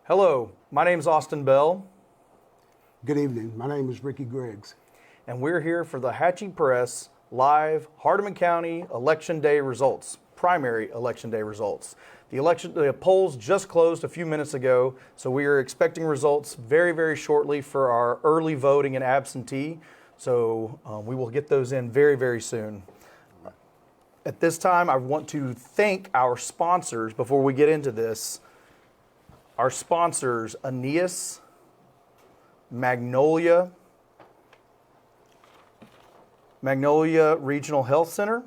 Hello, my name is Austin Bell, Good evening. My name is Ricky Griggs. and we're here for the Hatchie Press live Hardeman County Election Day results, primary Election Day results. The polls just closed a few minutes ago, so we are expecting results very, very shortly for our early voting and absentee. So we will get those in very, very soon. At this time, I want to thank our sponsors before we get into this. Our sponsors, Aeneas, Magnolia Regional Health Center,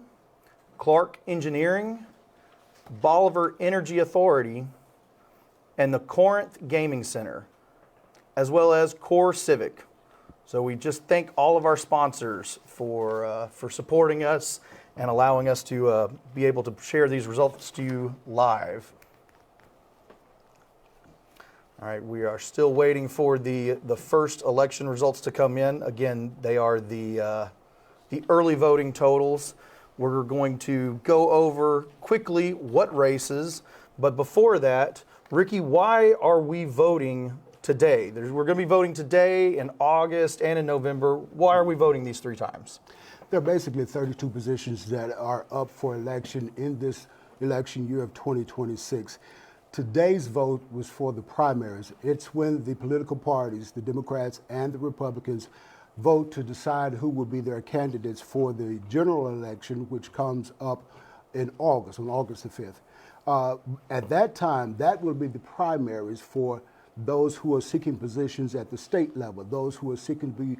Clark Engineering, Bolivar Energy Authority, and the Corinth Gaming Center, as well as Core Civic. So we just thank all of our sponsors for supporting us and allowing us to be able to share these results to you live. All right, we are still waiting for the first election results to come in. Again, they are the early voting totals. We're going to go over quickly what races, but before that, Ricky, why are we voting today? We're going to be voting today, in August, and in November. Why are we voting these 3 times? There are basically 32 positions that are up for election in this election year of 2026. Today's vote was for the primaries. It's when the political parties, the Democrats and the Republicans, vote to decide who will be their candidates for the general election, which comes up in August, on August the 5th. At that time, that will be the primaries for those who are seeking positions at the state level, those who are seeking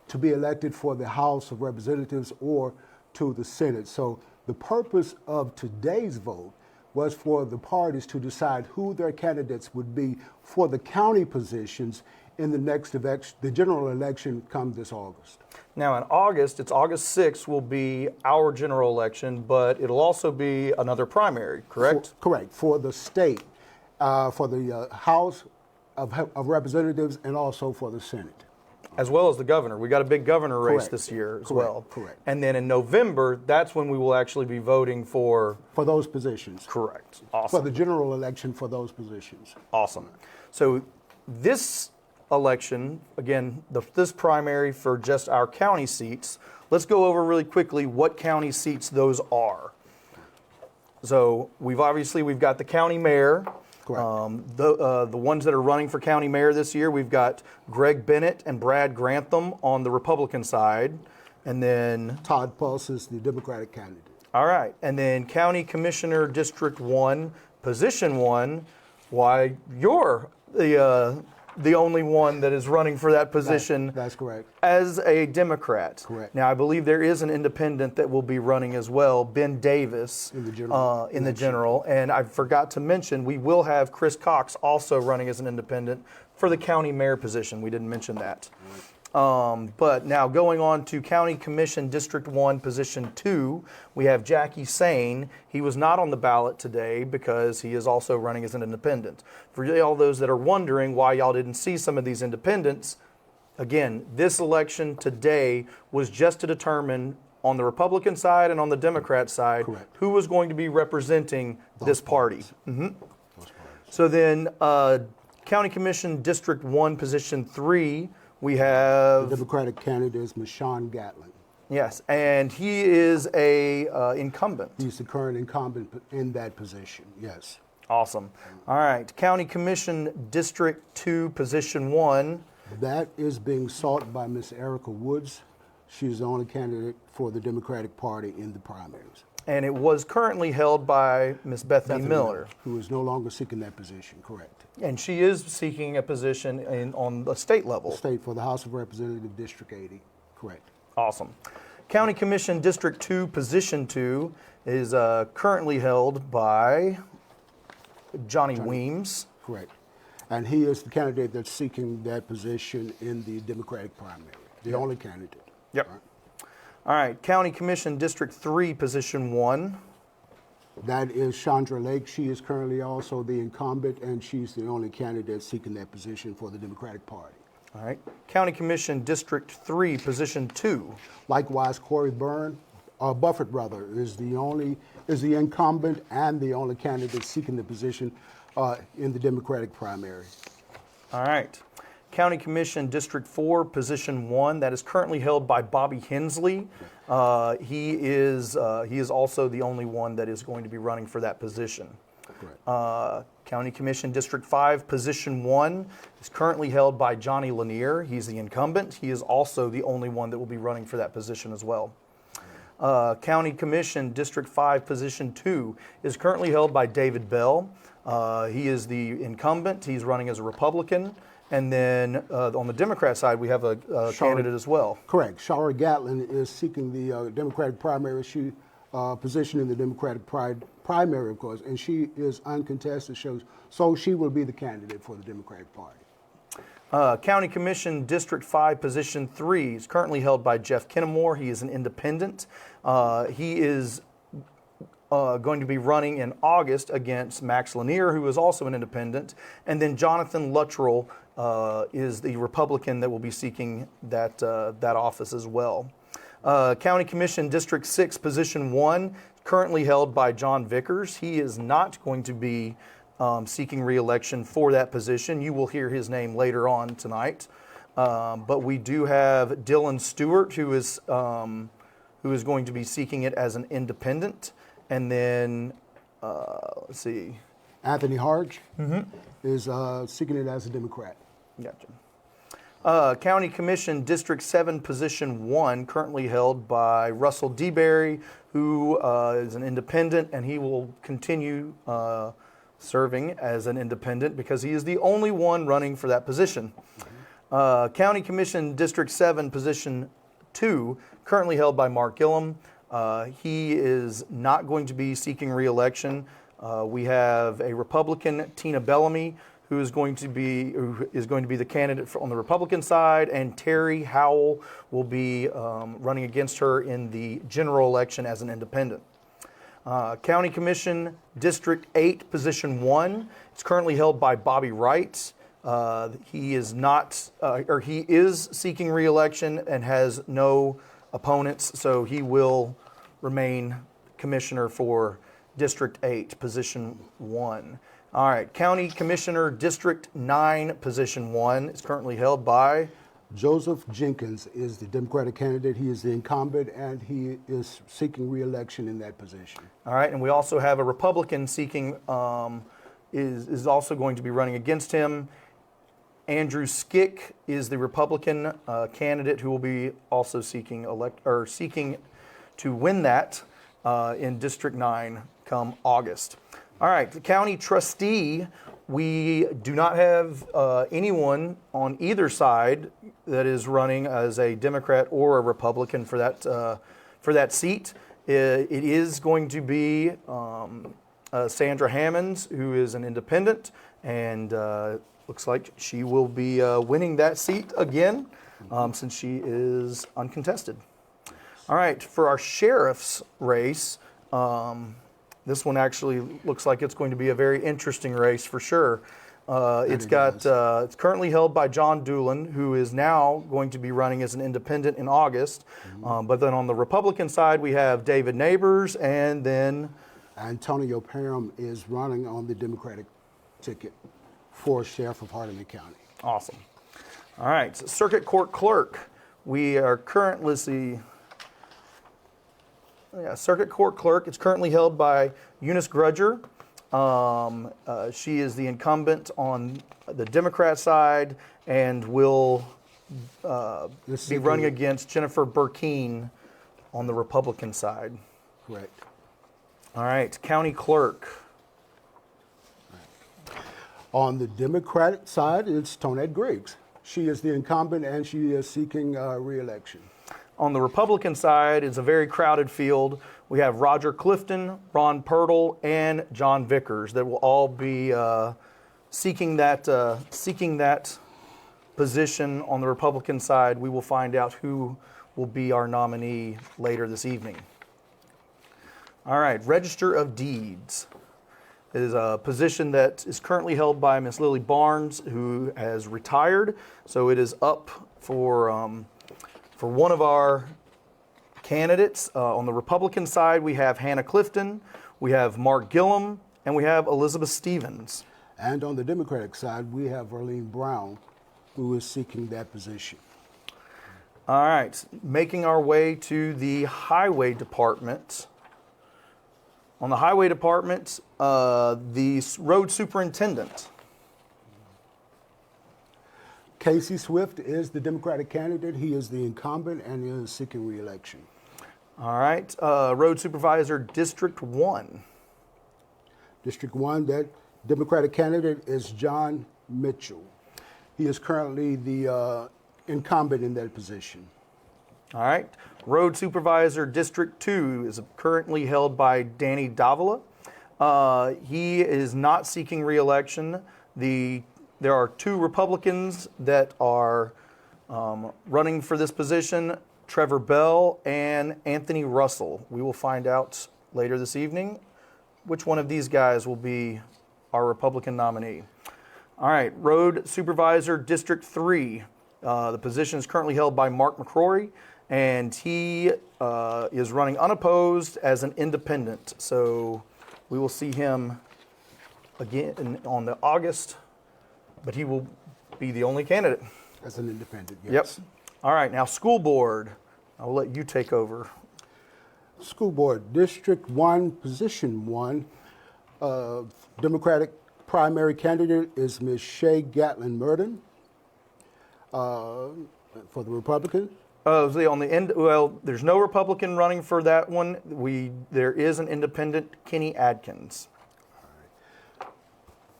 to be elected for the House of Representatives or to the Senate. So the purpose of today's vote was for the parties to decide who their candidates would be for the county positions in the next election, the general election come this August. Now in August, it's August 6th will be our general election, but it'll also be another primary, correct? Correct, for the state, for the House of Representatives and also for the Senate. As well as the governor. We got a big governor race Correct. this year as Correct. well. Correct. And then in November, that's when we will actually be voting for those positions. Correct. Awesome. For the general election for those positions. Awesome. So this election, again, this primary for just our county seats, let's go over really quickly what county seats those are. So we've got the county mayor. Correct. The ones that are running for county mayor this year, we've got Greg Bennett and Brad Grantham on the Republican side, and then Todd Pulse is the Democratic candidate. all right, and then County Commissioner District 1, Position 1, why you're the only one that is running for that position. That's correct. As a Democrat. Correct. Now, I believe there is an independent that will be running as well, Ben Davis, In the general in the general. And I forgot to mention, we will have Chris Cox also running as an independent for the county mayor position. We didn't mention that. But now going on to County Commission District 1, Position 2, we have Jackie Sane. He was not on the ballot today because he is also running as an independent. For all those that are wondering why y'all didn't see some of these independents, again, this election today was just to determine on the Republican side and on the Democrat side Correct. who was going to be representing this party. Those parties. So then County Commission District 1, Position 3, we have... The Democratic candidate is Michon Gatlin. Yes, and he is a incumbent. He's the current incumbent in that position, yes. Awesome. All right, County Commission District 2, Position 1. That is being sought by Miss Erica Woods. She's the only candidate for the Democratic Party in the primaries. And it was currently held by Miss Bethany Miller. Who is no longer seeking that position, correct. And she is seeking a position on the state level. State for the House of Representatives, District 80, correct. Awesome. County Commission District 2, Position 2 is currently held by Johnny Weems. Correct. And he is the candidate that's seeking that position in the Democratic primary, the only candidate. Yep. Right. All right, County Commission District 3, Position 1. That is Chandra Lake. She is currently also the incumbent, and she's the only candidate seeking that position for the Democratic Party. All right. County Commission District 3, Position 2. Likewise, Corey Buffett is the incumbent and the only candidate seeking the position in the Democratic primary. All right. County Commission District 4, Position 1, that is currently held by Bobby Hensley. He is also the only one that is going to be running for that position. County Commission District 5, Position 1 is currently held by Johnny Lanier. He's the incumbent. He is also the only one that will be running for that position as well. County Commission District 5, Position 2 is currently held by David Bell. He is the incumbent. He's running as a Republican. And then on the Democrat side, we have a candidate as well. Correct. Shara Gatlin is seeking the Democratic primary position in the Democratic primary, of course, and she is uncontested, so she will be the candidate for the Democratic Party. County Commission District 5, Position 3 is currently held by Jeff Kennemore. He is an independent. He is going to be running in August against Max Lanier, who is also an independent. And then Jonathan Luttrell is the Republican that will be seeking that office as well. County Commission District 6, Position 1, currently held by John Vickers. He is not going to be seeking re-election for that position. You will hear his name later on tonight. But we do have Dylan Stewart, who is going to be seeking it as an independent. And then, let's see. Anthony Harge is seeking it as a Democrat. Gotcha. County Commission District 7, Position 1, currently held by Russell DeBerry, who is an independent, and he will continue serving as an independent because he is the only one running for that position. County Commission District 7, Position 2, currently held by Mark Gillum. He is not going to be seeking re-election. We have a Republican, Tina Bellamy, who is going to be the candidate on the Republican side, and Terry Howell will be running against her in the general election as an independent. County Commission District 8, Position 1, it's currently held by Bobby Wright. He is seeking re-election and has no opponents, so he will remain commissioner for District 8, Position 1. All right, County Commissioner District 9, Position 1 is currently held by Joseph Jenkins is the Democratic candidate. He is the incumbent, and he is seeking re-election in that position. All right, and we also have a Republican seeking, is also going to be running against him. Andrew Skick is the Republican candidate who will be also seeking to win that in District 9 come August. All right, the county trustee, we do not have anyone on either side that is running as a Democrat or a Republican for that seat. It is going to be Sandra Hammonds, who is an independent, and looks like she will be winning that seat again since she is uncontested. All right, for our sheriff's race, this one actually looks like it's going to be a very interesting race for sure. It's currently held by John Doolin, who is now going to be running as an independent in August. But then on the Republican side, we have David Neighbors, and then Antonio Parham is running on the Democratic ticket for sheriff of Hardeman County. Awesome. All right, so Circuit Court Clerk. We are currently, Circuit Court Clerk. It's currently held by Eunice Grudger. She is the incumbent on the Democrat side and will be running against Jennifer Burkeen on the Republican side. Correct. All right, County Clerk. On the Democratic side, it's Tonette Griggs. She is the incumbent, and she is seeking re-election. On the Republican side, it's a very crowded field. We have Roger Clifton, Ron Pirtle, and John Vickers that will all be seeking that position on the Republican side. We will find out who will be our nominee later this evening. All right, Register of Deeds. It is a position that is currently held by Miss Lily Barnes, who has retired. So it is up for one of our candidates. On the Republican side, we have Hannah Clifton, we have Mark Gillum, and we have Elizabeth Stevens. And on the Democratic side, we have Arlene Brown, who is seeking that position. All right, making our way to the Highway Department. On the Highway Department, the road superintendent. Casey Swift is the Democratic candidate. He is the incumbent and is seeking re-election. All right, road supervisor, District 1. District 1, that Democratic candidate is John Mitchell. He is currently the incumbent in that position. All right, road supervisor, District 2 is currently held by Danny Davila. He is not seeking re-election. There are 2 Republicans that are running for this position, Trevor Bell and Anthony Russell. We will find out later this evening which one of these guys will be our Republican nominee. All right, road supervisor, District 3. The position is currently held by Mark McCrory, and he is running unopposed as an independent. So we will see him again on the August, but he will be the only candidate. As an independent, yes. Yep. All right, now school board. I will let you take over. School board, District 1, Position 1. Democratic primary candidate is Ms. Shay Gatlin-Murden. For the Republican. On the end, well, there's no Republican running for that one. There is an independent, Kenny Adkins.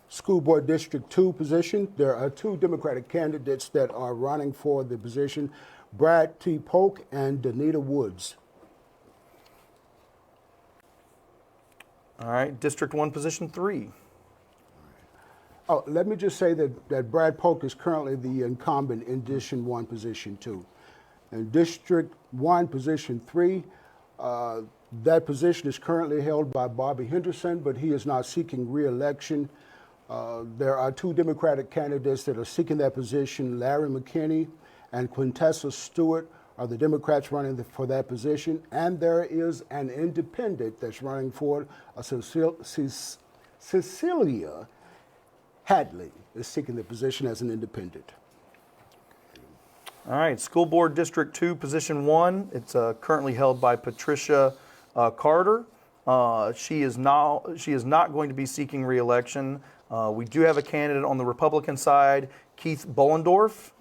School Board District 2 position, there are 2 Democratic candidates that are running for the position, Brad T. Polk and Danita Woods. All right, District 1, Position 3. Oh, let me just say that Brad Polk is currently the incumbent in District 1, Position 2. In District 1, Position 3, that position is currently held by Bobby Henderson, but he is not seeking re-election. There are 2 Democratic candidates that are seeking that position. Larry McKinney and Quintessa Stewart are the Democrats running for that position. And there is an independent that's running for it. Cecilia Hadley is seeking the position as an independent. All right, School Board District 2, Position 1. It's currently held by Patricia Carter. She is not going to be seeking re-election. We do have a candidate on the Republican side, Keith Bollendorf.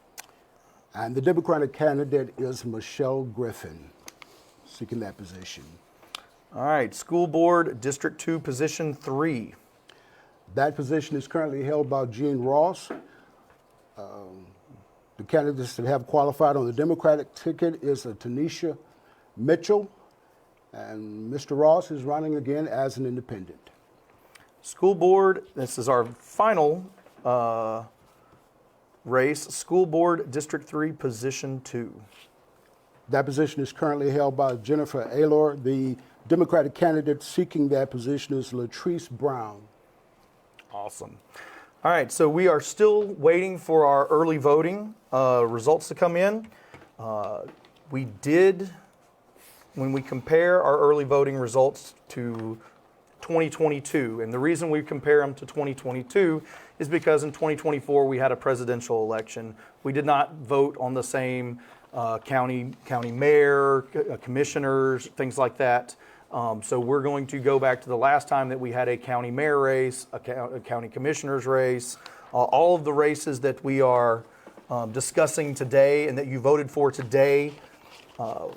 And the Democratic candidate is Michelle Griffin, seeking that position. All right, School Board District 2, Position 3. That position is currently held by Gene Ross. The candidates that have qualified on the Democratic ticket is Tanisha Mitchell, and Mr. Ross is running again as an independent. School Board, this is our final race, School Board District 3, Position 2. That position is currently held by Jennifer Aylor. The Democratic candidate seeking that position is Latrice Brown. Awesome. All right, so we are still waiting for our early voting results to come in. We did, when we compare our early voting results to 2022, and the reason we compare them to 2022 is because in 2024 we had a presidential election. We did not vote on the same county mayor, commissioners, things like that. So we're going to go back to the last time that we had a county mayor race, a county commissioner's race, all of the races that we are discussing today and that you voted for today. The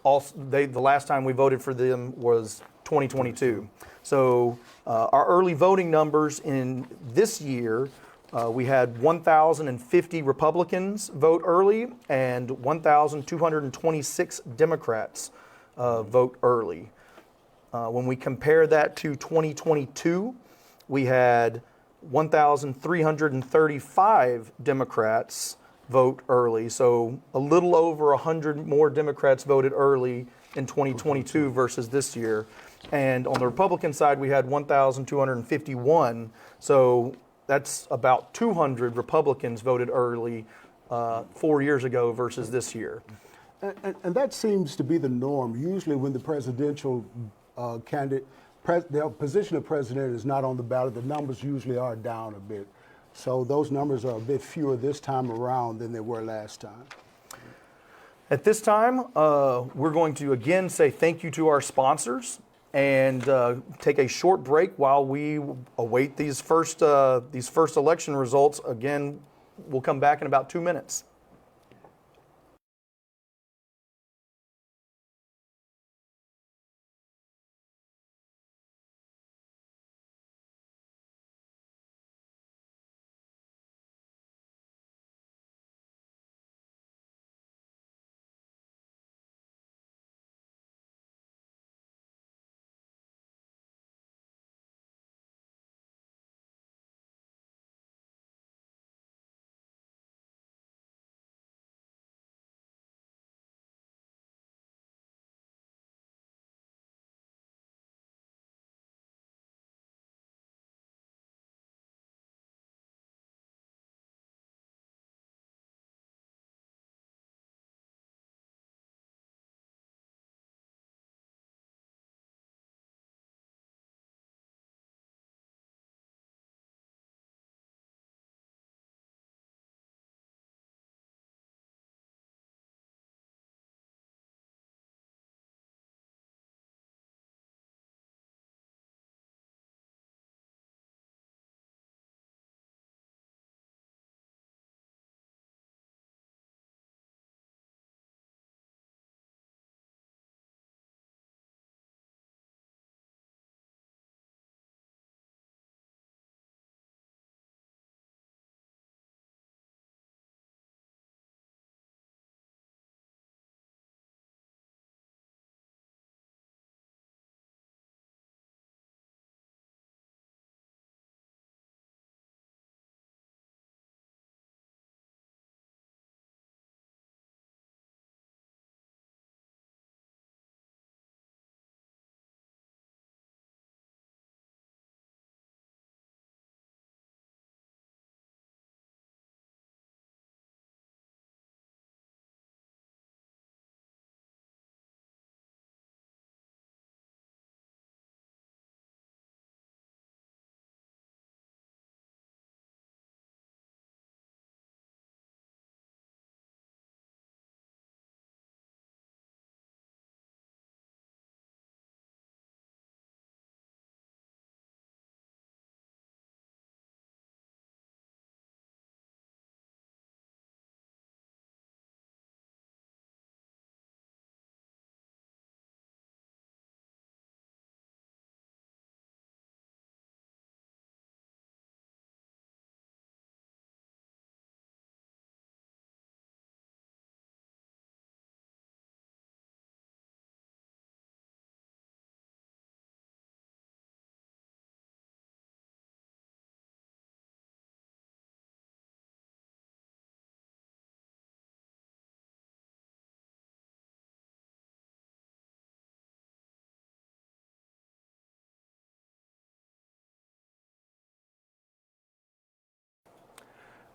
last time we voted for them was 2022. So our early voting numbers in this year, we had 1,050 Republicans vote early and 1,226 Democrats vote early. When we compare that to 2022, we had 1,335 Democrats vote early. So a little over 100 more Democrats voted early in 2022 versus this year. And on the Republican side, we had 1,251. So that's about 200 Republicans voted early 4 years ago versus this year. And that seems to be the norm. Usually when the presidential candidate the position of president is not on the ballot. The numbers usually are down a bit. So those numbers are a bit fewer this time around than they were last time. At this time, we're going to again say thank you to our sponsors and take a short break while we await these first election results. Again, we'll come back in about 2 minutes.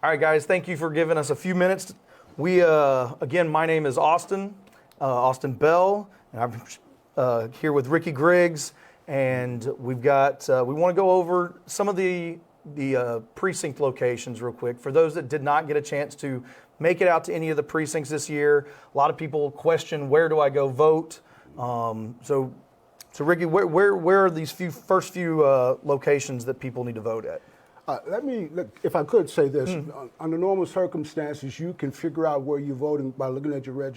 All right, guys, thank you for giving us a few minutes. Again, my name is Austin Bell, and I'm here with Ricky Griggs, and we want to go over some of the precinct locations real quick. For those that did not get a chance to make it out to any of the precincts this year, a lot of people question, where do I go vote? So Ricky, where are these first few locations that people need to vote at? Let me, if I could say this, under normal circumstances, you can figure out where you're voting by looking at your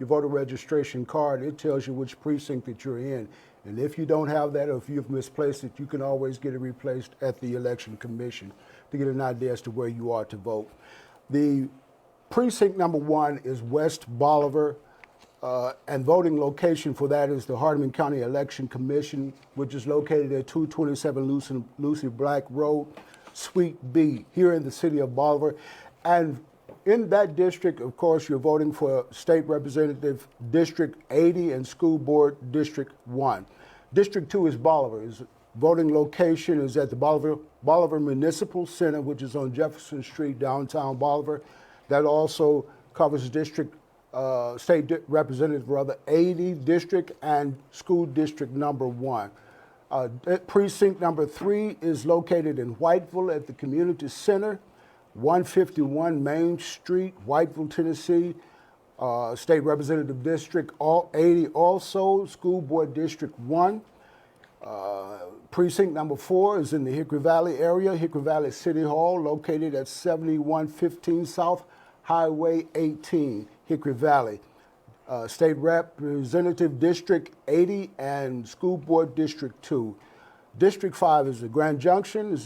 voter registration card. It tells you which precinct that you're in. And if you don't have that, or if you've misplaced it, you can always get it replaced at the Election Commission to get an idea as to where you are to vote. The precinct number 1 is West Bolivar, and voting location for that is the Hardeman County Election Commission, which is located at 227 Lucy Black Road, Suite B, here in the city of Bolivar. And in that district, of course, you're voting for State Representative District 80 and School Board District 1. District 2 is Bolivar. Its voting location is at the Bolivar Municipal Center, which is on Jefferson Street, downtown Bolivar. That also covers District State Representative 80 District and School District number 1. Precinct number 3 is located in Whiteville at the Community Center, 151 Main Street, Whiteville, Tennessee. State Representative District 80 also, School Board District 1. Precinct number 4 is in the Hickory Valley area, Hickory Valley City Hall, located at 7115 South Highway 18, Hickory Valley. State Representative District 80 and School Board District 2. District 5 is the Grand Junction.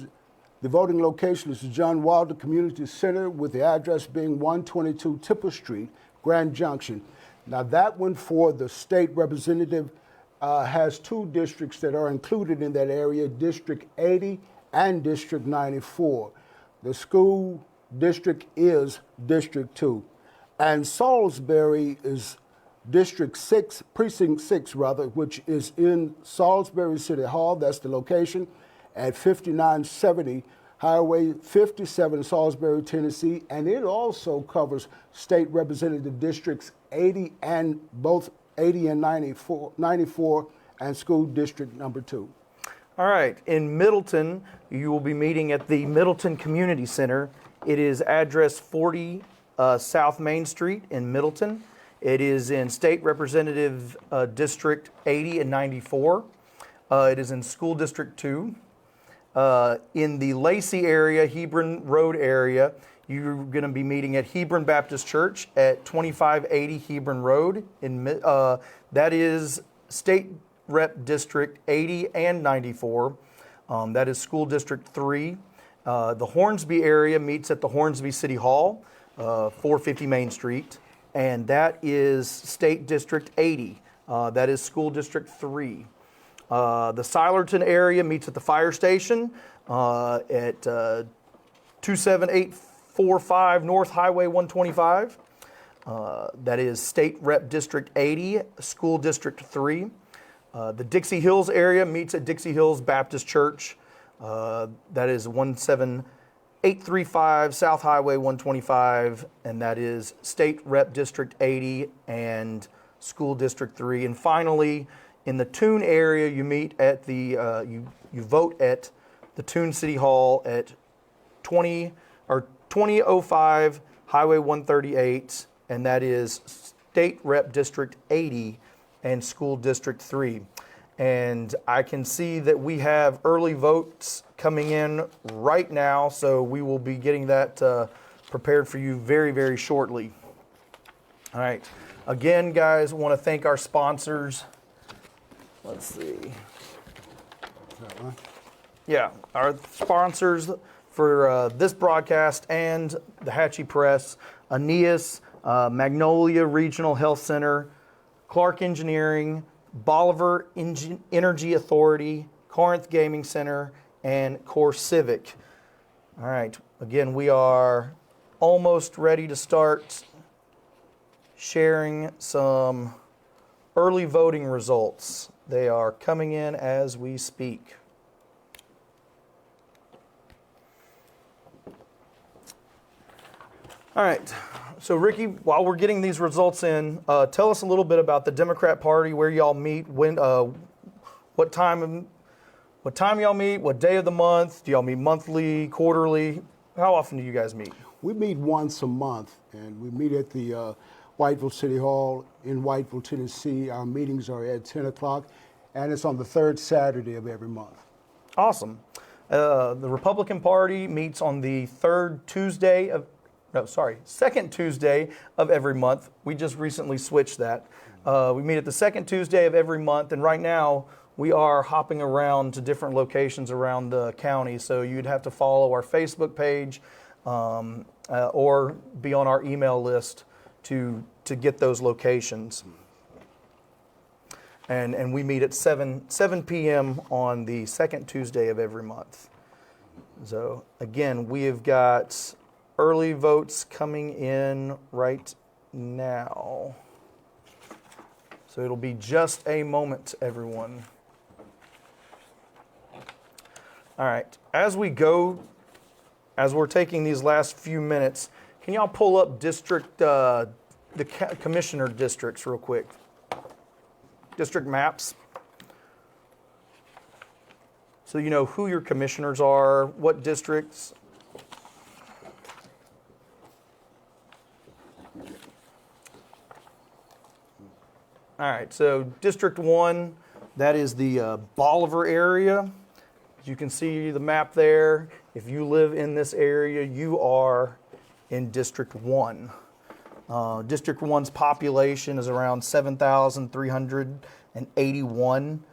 The voting location is the John Wilder Community Center with the address being 122 Tipper Street, Grand Junction. Now that one for the state representative has 2 districts that are included in that area, District 80 and District 94. The school district is District 2. And Salisbury is District 6, Precinct 6 rather, which is in Salisbury City Hall, that's the location, at 5970 Highway 57, Salisbury, Tennessee, and it also covers state representative districts 80 and 94 and school district number 2. All right, in Middleton, you will be meeting at the Middleton Community Center. It is address 40 South Main Street in Middleton. It is in State Representative District 80 and 94. It is in School District 2. In the Lacey area, Hebron Road area, you're going to be meeting at Hebron Baptist Church at 2580 Hebron Road. That is State Rep District 80 and 94. That is School District 3. The Hornsby area meets at the Hornsby City Hall, 450 Main Street. And that is State District 80. That is School District 3. The Silerton area meets at the fire station at 27845 North Highway 125. That is State Rep District 80, School District 3. The Dixie Hills area meets at Dixie Hills Baptist Church. That is 17835 South Highway 125, and that is State Rep District 80 and School District 3. And finally, in the Toon area, you meet at the you vote at the Toon City Hall at 2005 Highway 138, and that is State Rep District 80 and School District 3. And I can see that we have early votes coming in right now, so we will be getting that prepared for you very, very shortly. All right. Again, guys, I want to thank our sponsors. Let's see. That one? Yeah, our sponsors for this broadcast and the Hatchie Press, Aeneas, Magnolia Regional Health Center, Clark Engineering, Bolivar Energy Authority, Corinth Gaming Center, and Core Civic. All right, again, we are almost ready to start sharing some early voting results. They are coming in as we speak. All right, so Ricky, while we're getting these results in, tell us a little bit about the Democrat Party, where y'all meet, when, what time y'all meet, what day of the month, do y'all meet monthly, quarterly? How often do you guys meet? We meet once a month, and we meet at the Whiteville City Hall in Whiteville, Tennessee. Our meetings are at 10 o'clock, and it's on the 3rd Saturday of every month. Awesome. The Republican Party meets on the second Tuesday of every month. We just recently switched that. We meet at the second Tuesday of every month, and right now we are hopping around to different locations around the county, so you'd have to follow our Facebook page or be on our email list to get those locations. And we meet at 7 p.m. on the second Tuesday of every month. So again, we have got early votes coming in right now. So it'll be just a moment, everyone. All right, as we're taking these last few minutes, can y'all pull up the commissioner districts real quick? District maps. so you know who your commissioners are, what districts. All right, so District 1, that is the Bolivar area. As you can see the map there. If you live in this area, you are in District 1. District 1's population is around 7,381.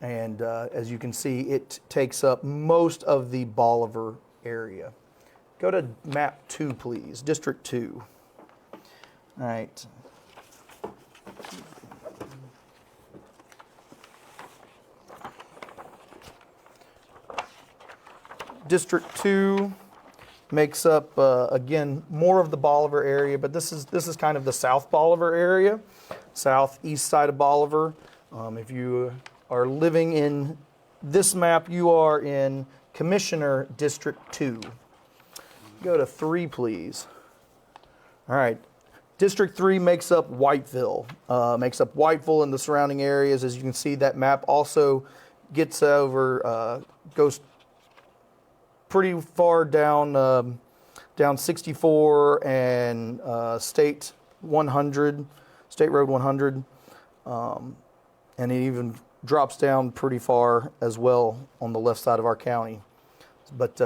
And as you can see, it takes up most of the Bolivar area. Go to map 2, please, District 2. All right. District 2 makes up, again, more of the Bolivar area, but this is kind of the South Bolivar area, southeast side of Bolivar. If you are living in this map, you are in Commissioner District 2. Go to 3, please. All right. District 3 makes up Whiteville, and the surrounding areas. As you can see, that map also gets over, goes pretty far down, down 64 and State 100, State Road 100, and it even drops down pretty far as well on the left side of our county. But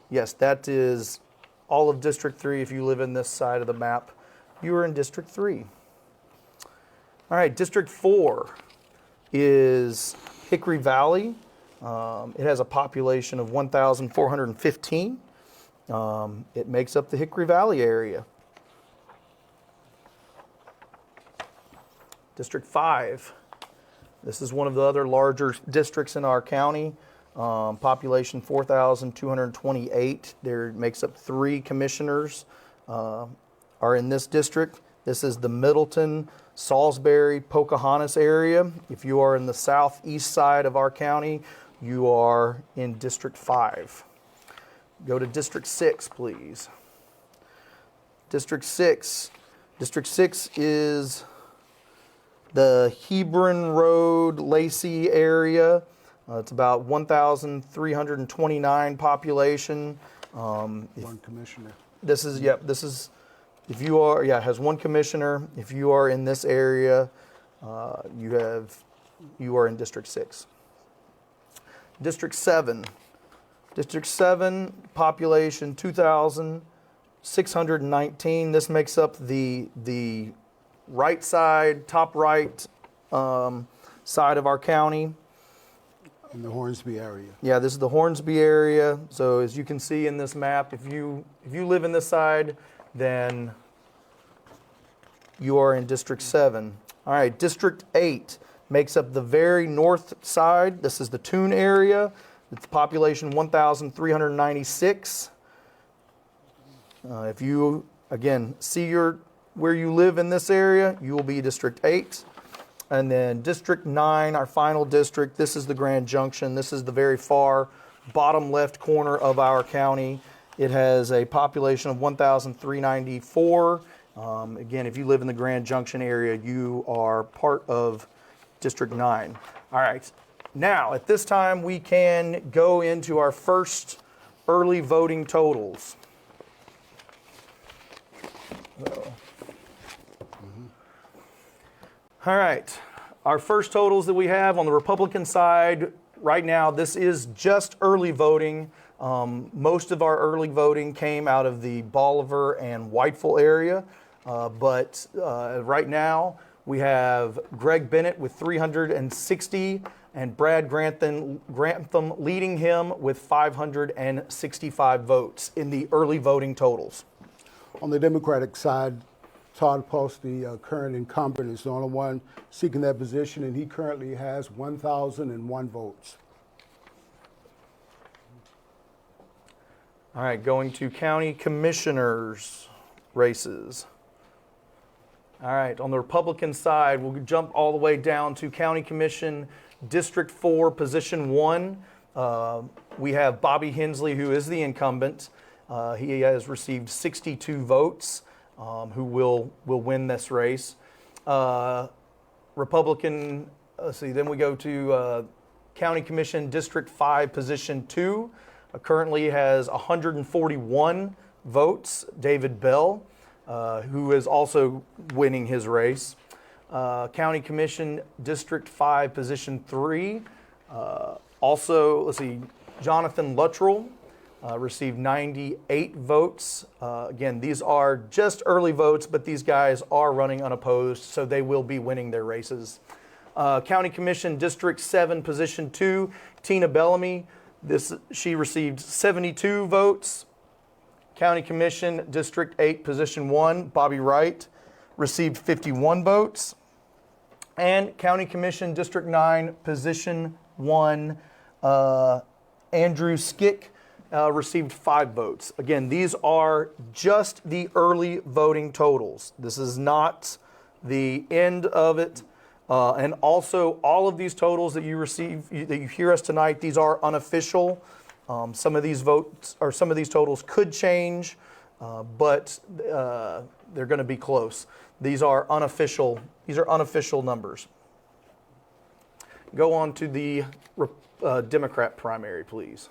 yes, that is all of District 3. If you live in this side of the map, you are in District 3. All right, District 4 is Hickory Valley. It has a population of 1,415. It makes up the Hickory Valley area. District 5. This is one of the other larger districts in our county. Population 4,228. There makes up 3 commissioners. Are in this district. This is the Middleton, Salisbury, Pocahontas area. If you are in the southeast side of our county, you are in District 5. Go to District 6, please. District 6. District 6 is the Hebron Road, Lacey area. It's about 1,329 population. One commissioner. This is, yep, this is, if you are, yeah, it has 1 commissioner. If you are in this area, you are in District 6. District 7. District 7, population 2,619. This makes up the right side, top right side of our county. In the Hornsby area. Yeah, this is the Hornsby area. So as you can see in this map, if you live in this side, then you are in District 7. All right, District 8 makes up the very north side. This is the Toon area. It's population 1,396. If you, again, see where you live in this area, you will be District 8. And then District 9, our final district, this is the Grand Junction. This is the very far bottom left corner of our county. It has a population of 1,394. Again, if you live in the Grand Junction area, you are part of District 9. All right. Now, at this time, we can go into our first early voting totals. All right. Our first totals that we have on the Republican side right now, this is just early voting. Most of our early voting came out of the Bolivar and Whiteville area. But right now, we have Greg Bennett with 360 and Brad Grantham leading him with 565 votes in the early voting totals. On the Democratic side, Todd Post, the current incumbent, is the only one seeking that position, and he currently has 1,001 votes. All right, going to county commissioners races. All right, on the Republican side, we'll jump all the way down to County Commission District 4, Position 1. We have Bobby Hensley, who is the incumbent. He has received 62 votes, who will win this race. Republican let's see, then we go to County Commission District 5, Position 2. Currently has 141 votes. David Bell, who is also winning his race. County Commission District 5, Position 3. Also, let's see, Jonathan Luttrell received 98 votes. Again, these are just early votes, but these guys are running unopposed, so they will be winning their races. County Commission District 7, Position 2, Tina Bellamy. She received 72 votes. County Commission District 8, Position 1, Bobby Wright received 51 votes. And County Commission District 9, Position 1, Andrew Skick received 5 votes. Again, these are just the early voting totals. This is not the end of it. And also, all of these totals that you receive, that you hear us tonight, these are unofficial. Some of these votes or some of these totals could change, but they're going to be close. These are unofficial. These are unofficial numbers. Go on to the Democrat primary, please.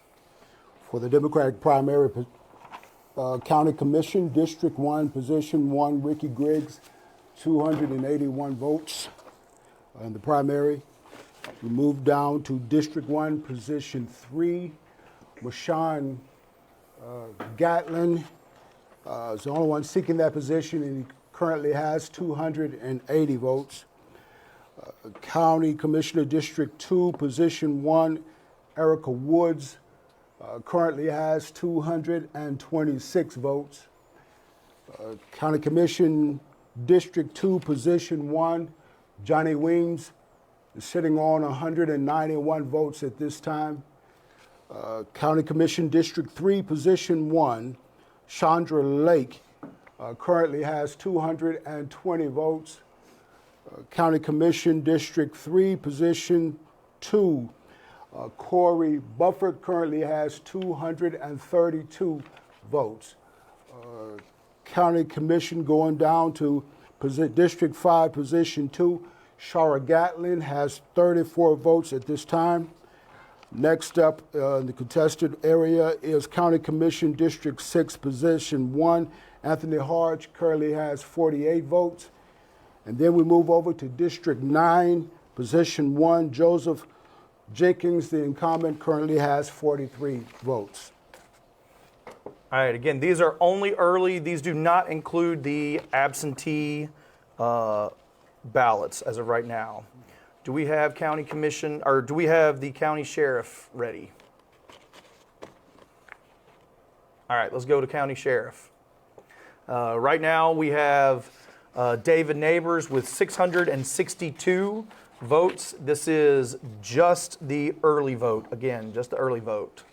For the Democratic primary, County Commission, District 1, Position 1, Ricky Griggs, 281 votes in the primary. We move down to District 1, Position 3, Mashawn Gatlin is the only one seeking that position, and he currently has 280 votes. County Commissioner District 2, Position 1, Erica Woods currently has 226 votes. County Commission District 2, Position 1, Johnny Weems is sitting on 191 votes at this time. County Commission District 3, Position 1, Chandra Lake currently has 220 votes. County Commission District 3, Position 2, Corey Bufford currently has 232 votes. County Commission going down to District 5, Position 2, Shara Gatlin has 34 votes at this time. Next up in the contested area is County Commission District 6, Position 1, Anthony Hodge currently has 48 votes. And then we move over to District 9, Position 1, Joseph Jenkins, the incumbent, currently has 43 votes. All right, again, these are only early. These do not include the absentee ballots as of right now. Do we have county commission, or do we have the county sheriff ready? All right, let's go to county sheriff. Right now we have David Neighbors with 662 votes. This is just the early vote. Again, just the early vote.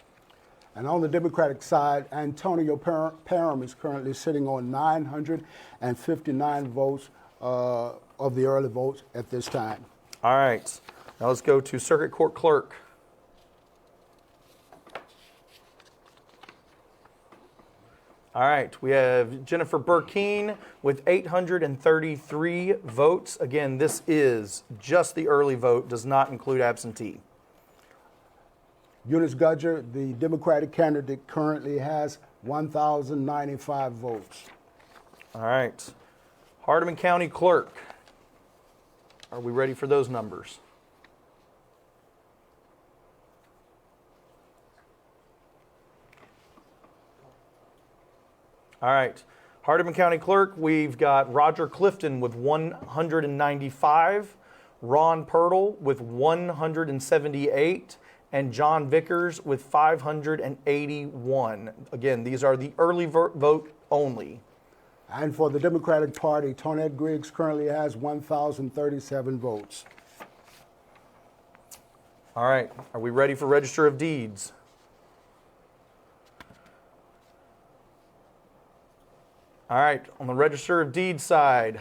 And on the Democratic side, Antonio Parham is currently sitting on 959 votes of the early votes at this time. All right, now let's go to Circuit Court Clerk. All right, we have Jennifer Burkeen with 833 votes. Again, this is just the early vote, does not include absentee. Eunice Gudger, the Democratic candidate, currently has 1,095 votes. All right, Hardeman County Clerk. Are we ready for those numbers? All right, Hardeman County Clerk, we've got Roger Clifton with 195, Ron Pirtle with 178, and John Vickers with 581. Again, these are the early vote only. And for the Democratic Party, Tonette Griggs currently has 1,037 votes. All right, are we ready for Register of Deeds? All right, on the Register of Deeds side,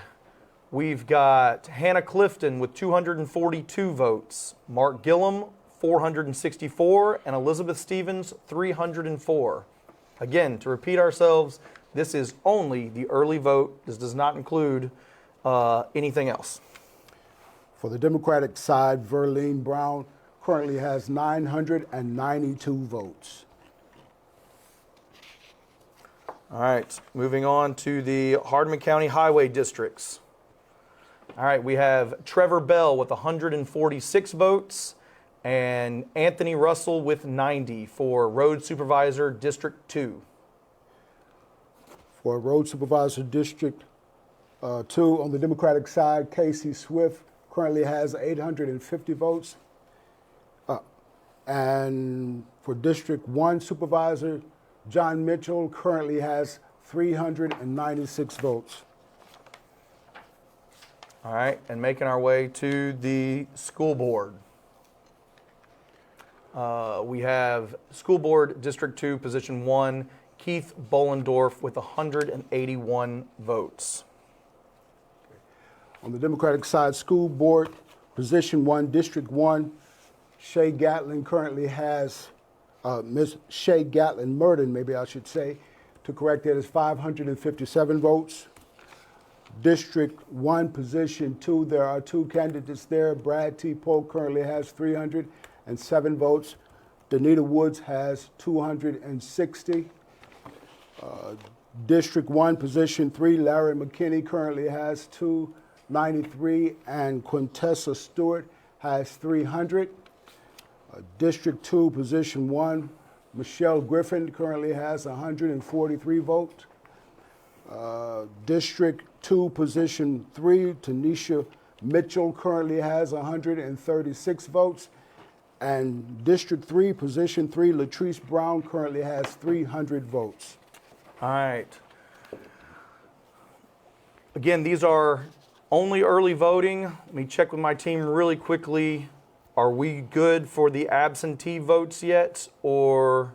we've got Hannah Clifton with 242 votes, Mark Gillum, 464, and Elizabeth Stevens, 304. Again, to repeat ourselves, this is only the early vote. This does not include anything else. For the Democratic side, Verlene Brown currently has 992 votes. All right, moving on to the Hardeman County Highway Districts. All right, we have Trevor Bell with 146 votes and Anthony Russell with 90 for Road Supervisor District 2. For Road Supervisor District 2, on the Democratic side, Casey Swift currently has 850 votes. And for District 1 Supervisor, John Mitchell currently has 396 votes. All right, and making our way to the school board. We have School Board District 2, Position 1, Keith Bollendorf with 181 votes. On the Democratic side, School Board, Position 1, District 1, Shay Gatlin currently has, Ms. Shay Gatlin Murden, maybe I should say, to correct that, is 557 votes. District 1, Position 2, there are two candidates there. Brad T. Polk currently has 307 votes. Danita Woods has 260. District 1, Position 3, Larry McKinney currently has 293, and Quintessa Stewart has 300. District 2, Position 1, Michelle Griffin currently has 143 votes. District 2, Position 3, Tanisha Mitchell currently has 136 votes. And District 3, Position 3, Latrice Brown currently has 300 votes. All right. Again, these are only early voting. Let me check with my team really quickly. Are we good for the absentee votes yet, or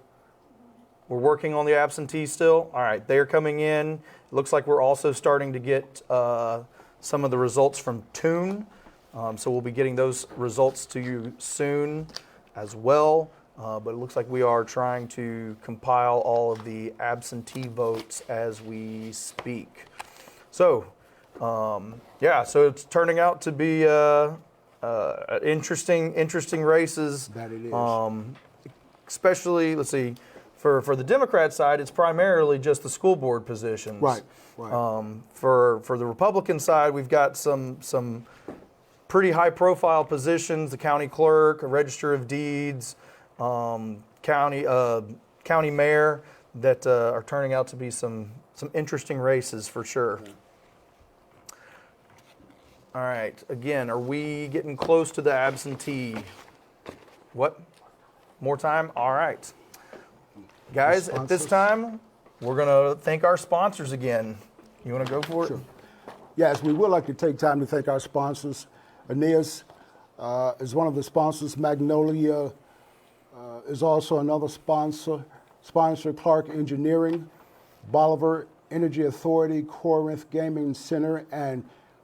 we're working on the absentee still? All right, they are coming in. It looks like we're also starting to get some of the results from Tune. So we'll be getting those results to you soon as well. But it looks like we are trying to compile all of the absentee votes as we speak. So, yeah, so it's turning out to be interesting races. That it is. Especially, let's see, for the Democrat side, it's primarily just the school board positions. Right. For the Republican side, we've got some pretty high-profile positions: the county clerk, a register of deeds, county mayor, that are turning out to be some interesting races for sure. All right. Again, are we getting close to the absentee? What? More time? All right. Guys, at this time, we're going to thank our sponsors again. You want to go for it? Sure. Yes, we would like to take time to thank our sponsors. Aeneas is one of the sponsors. Magnolia is also another sponsor. Clark Engineering, Bolivar Energy Authority, Corinth Gaming Center, and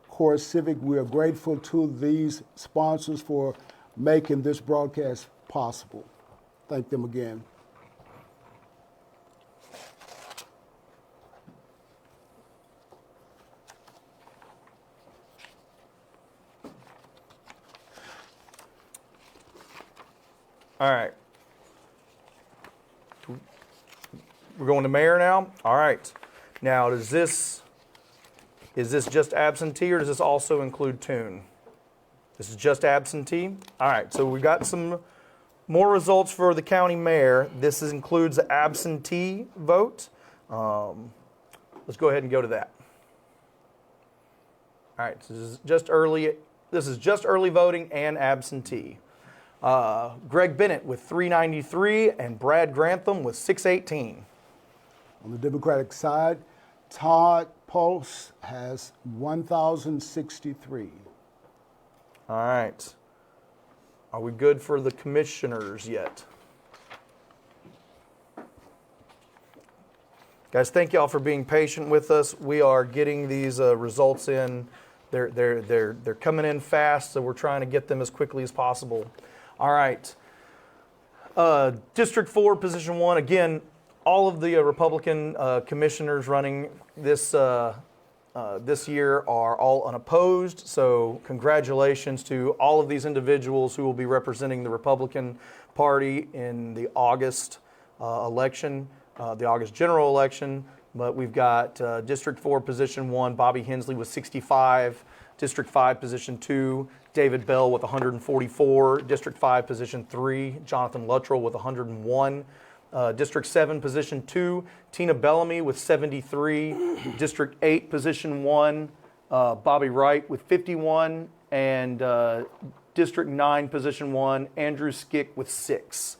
Core Civic. We are grateful to these sponsors for making this broadcast possible. Thank them again. All right. We're going to mayor now? All right. Now, is this just absentee, or does this also include Tune? This is just absentee? All right, so we got some more results for the county mayor. This includes the absentee vote. Let's go ahead and go to that. All right, so this is just early voting and absentee. Greg Bennett with 393 and Brad Grantham with 618. On the Democratic side, Todd Pulse has 1,063. All right. Are we good for the commissioners yet? Guys, thank y'all for being patient with us. We are getting these results in. They're coming in fast, so we're trying to get them as quickly as possible. All right. District 4, Position 1. Again, all of the Republican commissioners running this this year are all unopposed. So congratulations to all of these individuals who will be representing the Republican Party in the August election, the August general election. But we've got District 4, Position 1, Bobby Hensley with 65. District 5, Position 2, David Bell with 144. District 5, Position 3, Jonathan Luttrell with 101. District 7, Position 2, Tina Bellamy with 73. District 8, Position 1, Bobby Wright with 51. And District 9, Position 1, Andrew Skick with 6.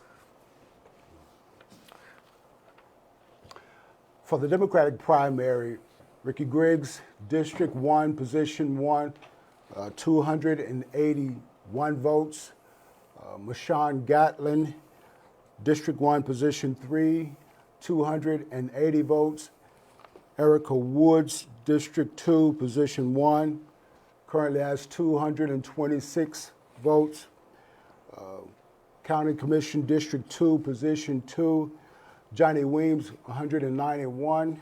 For the Democratic primary, Ricky Griggs, District 1, Position 1, 281 votes. Mashawn Gatlin, District 1, Position 3, 280 votes. Erica Woods, District 2, Position 1, currently has 226 votes. County Commission, District 2, Position 2, Johnny Weems, 191.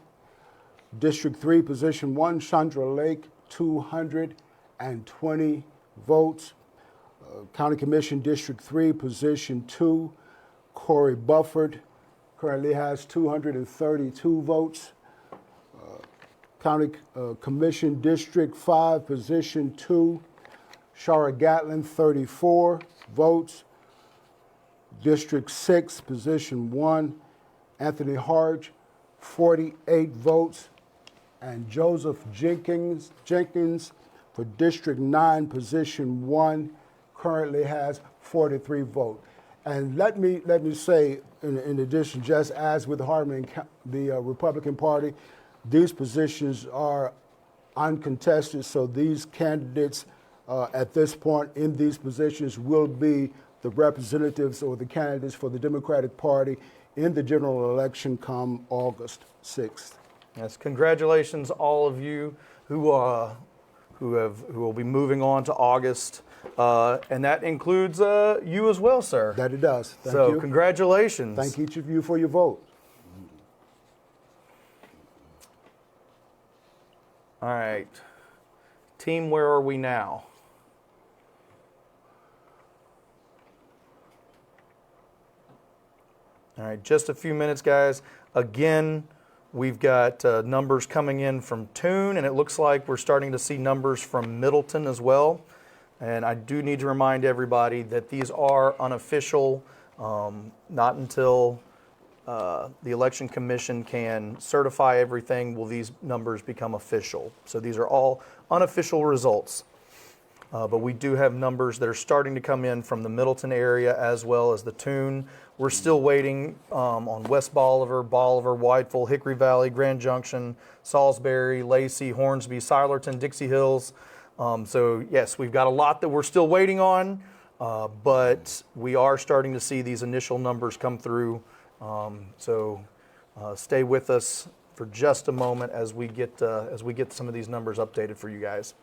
District 3, Position 1, Chandra Lake, 220 votes. County Commission, District 3, Position 2, Corey Bufford currently has 232 votes. County Commission, District 5, Position 2, Shara Gatlin, 34 votes. District 6, Position 1, Anthony Harge, 48 votes. And Joseph Jenkins for District 9, Position 1, currently has 43 votes. And let me say, in addition, just as with Hardeman, the Republican Party, these positions are uncontested, so these candidates at this point in these positions will be the representatives or the candidates for the Democratic Party in the general election come August 6th. Yes, congratulations, all of you who will be moving on to August, and that includes you as well, sir. That it does. Thank so you. Congratulations. Thank each of you for your vote. All right, team, where are we now? All right, just a few minutes, guys. Again, we've got numbers coming in from Toon, and it looks like we're starting to see numbers from Middleton as well. And I do need to remind everybody that these are unofficial, not until the Election Commission can certify everything will these numbers become official. So these are all unofficial results. But we do have numbers that are starting to come in from the Middleton area as well as the Toon. We're still waiting on West Bolivar, Whiteville, Hickory Valley, Grand Junction, Salisbury, Lacey, Hornsby, Silerton, Dixie Hills. So yes, we've got a lot that we're still waiting on, but we are starting to see these initial numbers come through. So stay with us for just a moment as we get some of these numbers updated for you guys.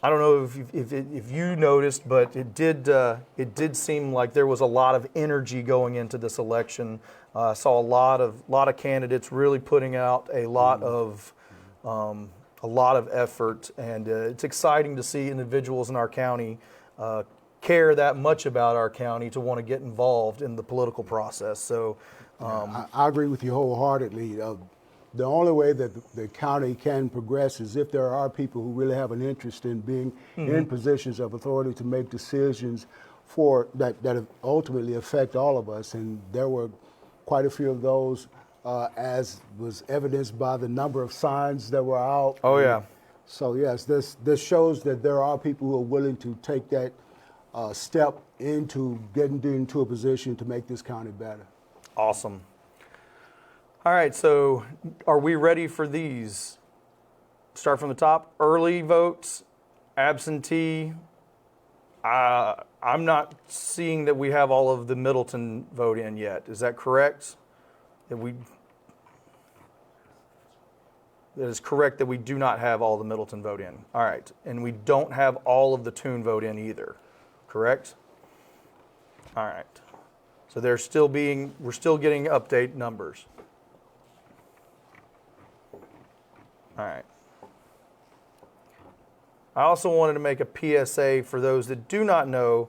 I don't know if you noticed, but it did seem like there was a lot of energy going into this election. I saw a lot of candidates really putting out a lot of effort, and it's exciting to see individuals in our county care that much about our county to want to get involved in the political process. So, I agree with you wholeheartedly. The only way that the county can progress is if there are people who really have an interest in being in positions of authority to make decisions for that ultimately affect all of us. And there were quite a few of those, as was evidenced by the number of signs that were out. Oh yeah. So yes, this shows that there are people who are willing to take that step into getting into a position to make this county better. Awesome. All right, so are we ready for these? Start from the top. Early votes, absentee. I'm not seeing that we have all of the Middleton vote in yet. Is that correct? That is correct that we do not have all the Middleton vote in. All right, and we don't have all of the Toon vote in either. Correct? All right. So we're still getting update numbers. All right. I also wanted to make a PSA for those that do not know.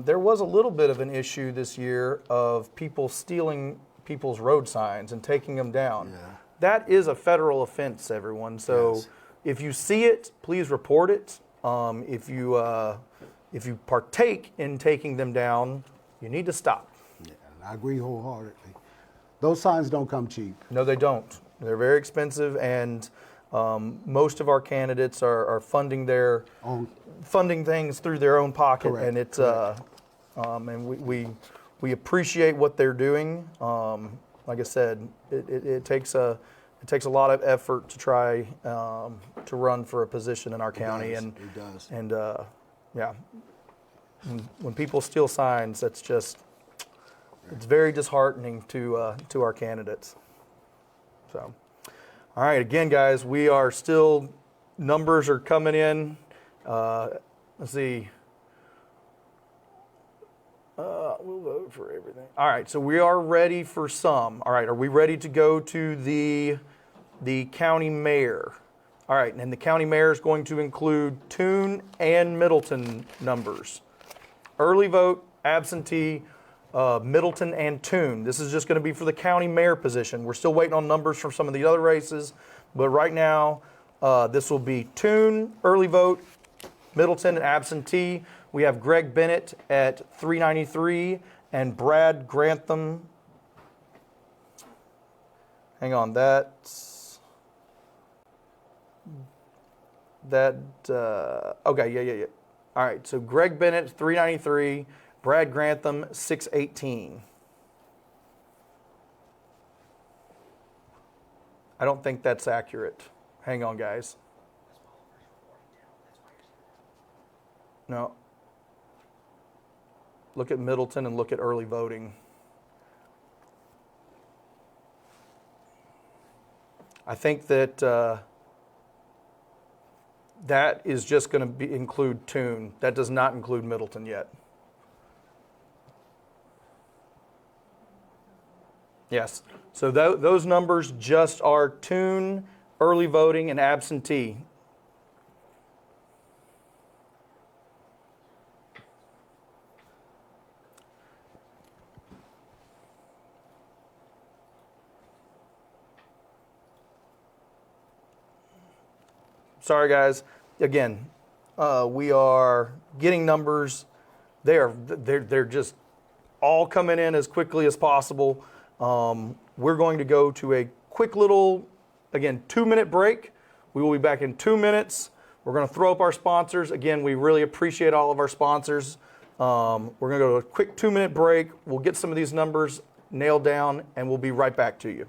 There was a little bit of an issue this year of people stealing people's road signs and taking them down. Yeah. That is a federal offense, everyone. So Yes. if you see it, please report it. If you partake in taking them down, you need to stop. Yeah, I agree wholeheartedly. Those signs don't come cheap. No, they don't. They're very expensive, and most of our candidates are funding things through their own pocket, Correct, and it's correct. and we appreciate what they're doing. Like I said, it takes a lot of effort to try to run for a position in our county, does, and it does. and yeah, when people steal signs, that's just it's very disheartening to our candidates. So, all right, again, guys, we are still numbers are coming in. Let's see. We'll vote for everything. All right, so we are ready for some. All right, are we ready to go to the county mayor? All right, and the county mayor is going to include Toone and Middleton numbers. Early vote, absentee, Middleton and Toone. This is just going to be for the county mayor position. We're still waiting on numbers from some of the other races, but right now this will be Toone, early vote, Middleton, and absentee. We have Greg Bennett at 393 and Brad Grantham. Hang on, that. Okay, yeah. All right, so Greg Bennett, 393, Brad Grantham, 618. I don't think that's accurate. Hang on, guys. No. Look at Middleton and look at early voting. I think that that is just going to include Toone. That does not include Middleton yet. Yes. So those numbers just are Toone, early voting, and absentee. Sorry, guys. Again, we are getting numbers. They're just all coming in as quickly as possible. We're going to go to a quick little, again, 2-minute break. We will be back in 2 minutes. We're going to throw up our sponsors. Again, we really appreciate all of our sponsors. We're going to go to a quick 2-minute break. We'll get some of these numbers nailed down, and we'll be right back to you.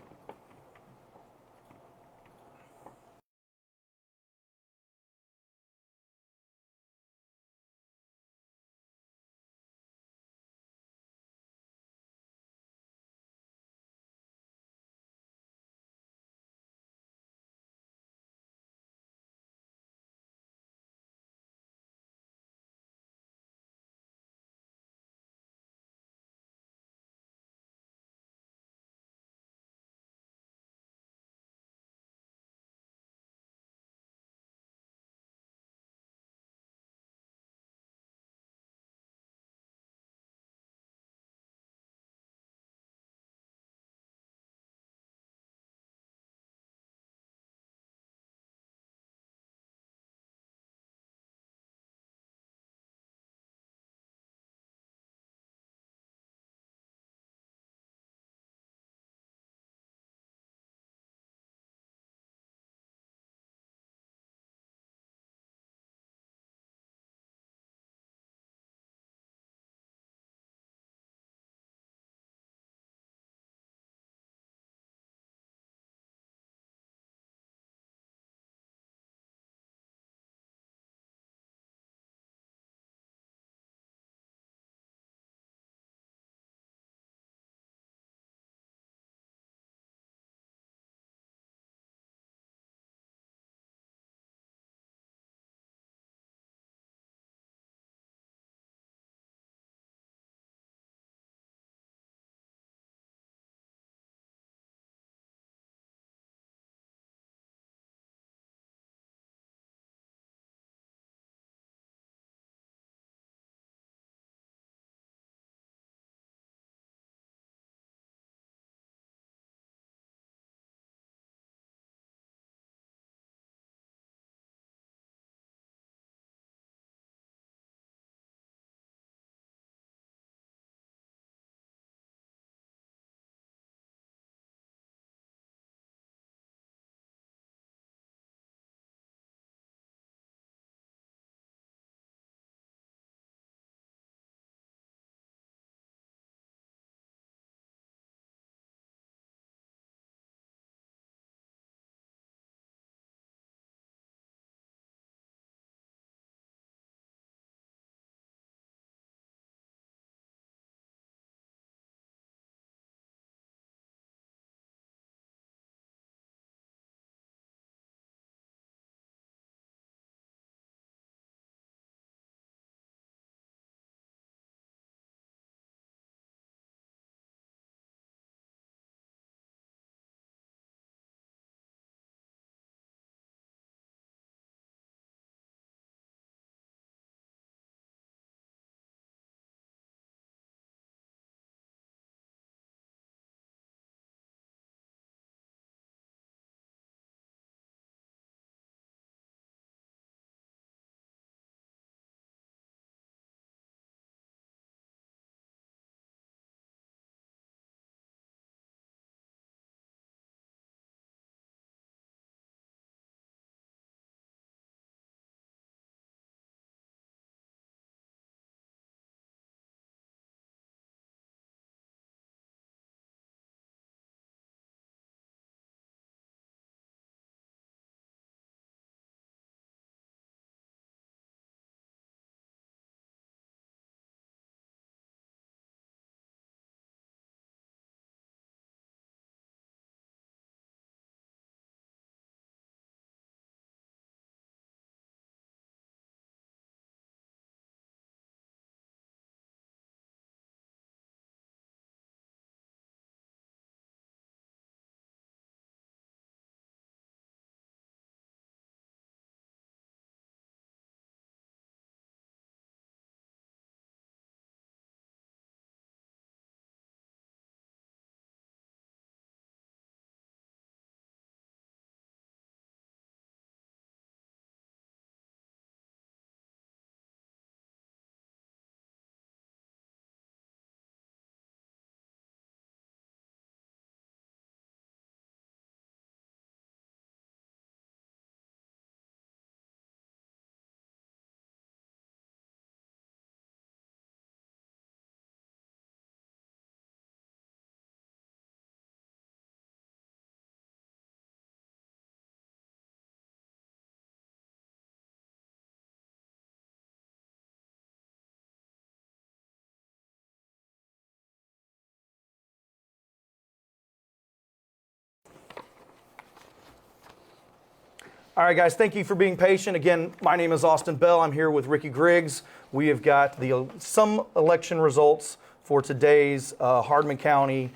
All right, guys, thank you for being patient. Again, my name is Austin Bell. I'm here with Ricky Griggs. We have got some election results for today's Hardeman County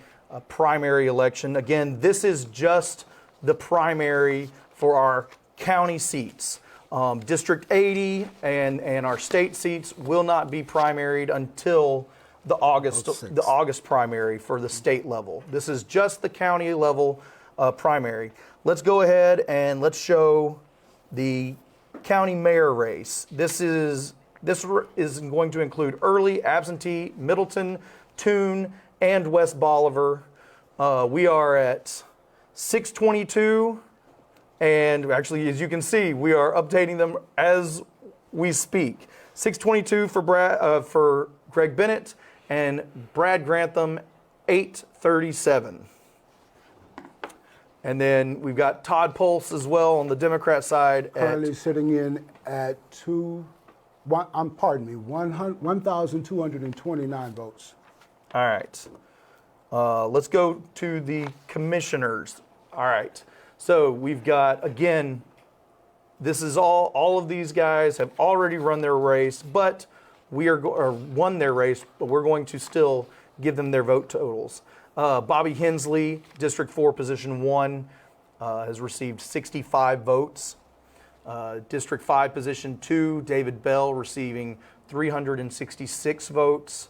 primary election. Again, this is just the primary for our county seats. District 80 and our state seats will not be primaried until the August primary for the state level. This is just the county level primary. Let's go ahead and let's show the county mayor race. This is going to include Early, Absentee, Middleton, Toone, and West Bolivar. We are at 622, and actually, as you can see, we are updating them as we speak. 622 for Greg Bennett, and Brad Grantham, 837. And then we've got Todd Pulse as well on the Democrat side. Currently sitting in at 1,229 votes. All right. Let's go to the commissioners. All right. So we've got, again, this is all of these guys have already run their race, but won their race, but we're going to still give them their vote totals. Bobby Hensley, District 4, Position 1, has received 65 votes. District 5, Position 2, David Bell receiving 366 votes.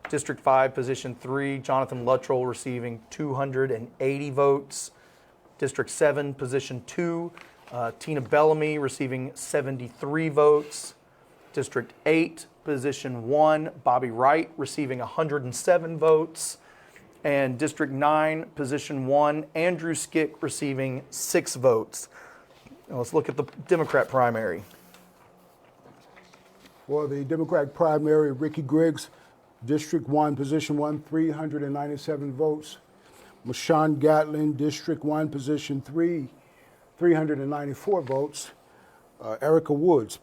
District 5, Position 3, Jonathan Luttrell receiving 280 votes. District 7, Position 2, Tina Bellamy receiving 73 votes. District 8, Position 1, Bobby Wright receiving 107 votes. And District 9, Position 1, Andrew Skick receiving 6 votes. Now let's look at the Democrat primary. For the Democratic primary, Ricky Griggs, District 1, Position 1, 397 votes. Mashawn Gatlin, District 1, Position 3, 394 votes. Erica Woods,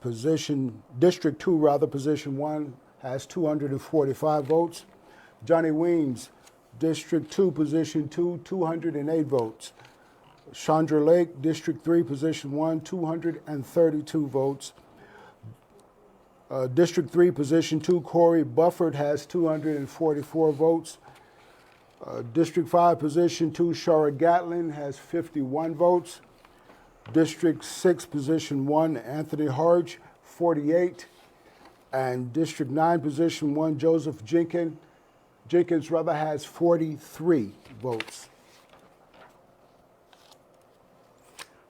District 2, Position 1, has 245 votes. Johnny Weems, District 2, Position 2, 208 votes. Chandra Lake, District 3, Position 1, 232 votes. District 3, Position 2, Corey Bufford has 244 votes. District 5, Position 2, Shara Gatlin has 51 votes. District 6, Position 1, Anthony Harge, 48. And District 9, Position 1, Joseph Jenkins has 43 votes.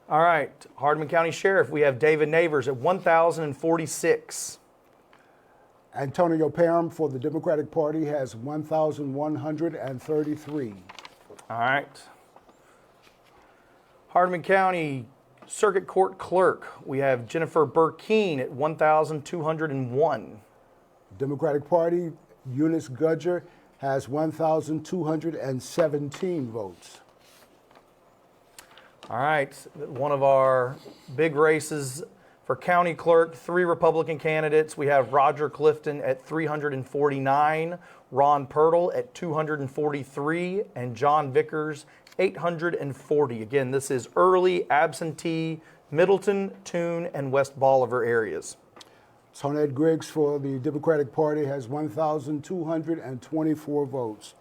All right, Hardeman County Sheriff, we have David Navers at 1,046. Antonio Parham for the Democratic Party has 1,133. All right. Hardeman County Circuit Court Clerk, we have Jennifer Burkeen at 1,201. Democratic Party, Eunice Gudger has 1,217 votes. All right, one of our big races for county clerk, 3 Republican candidates. We have Roger Clifton at 349, Ron Pirtle at 243, and John Vickers 840. Again, this is Early, Absentee, Middleton, Toone, and West Bolivar areas. Tonette Griggs for the Democratic Party has 1,224 votes.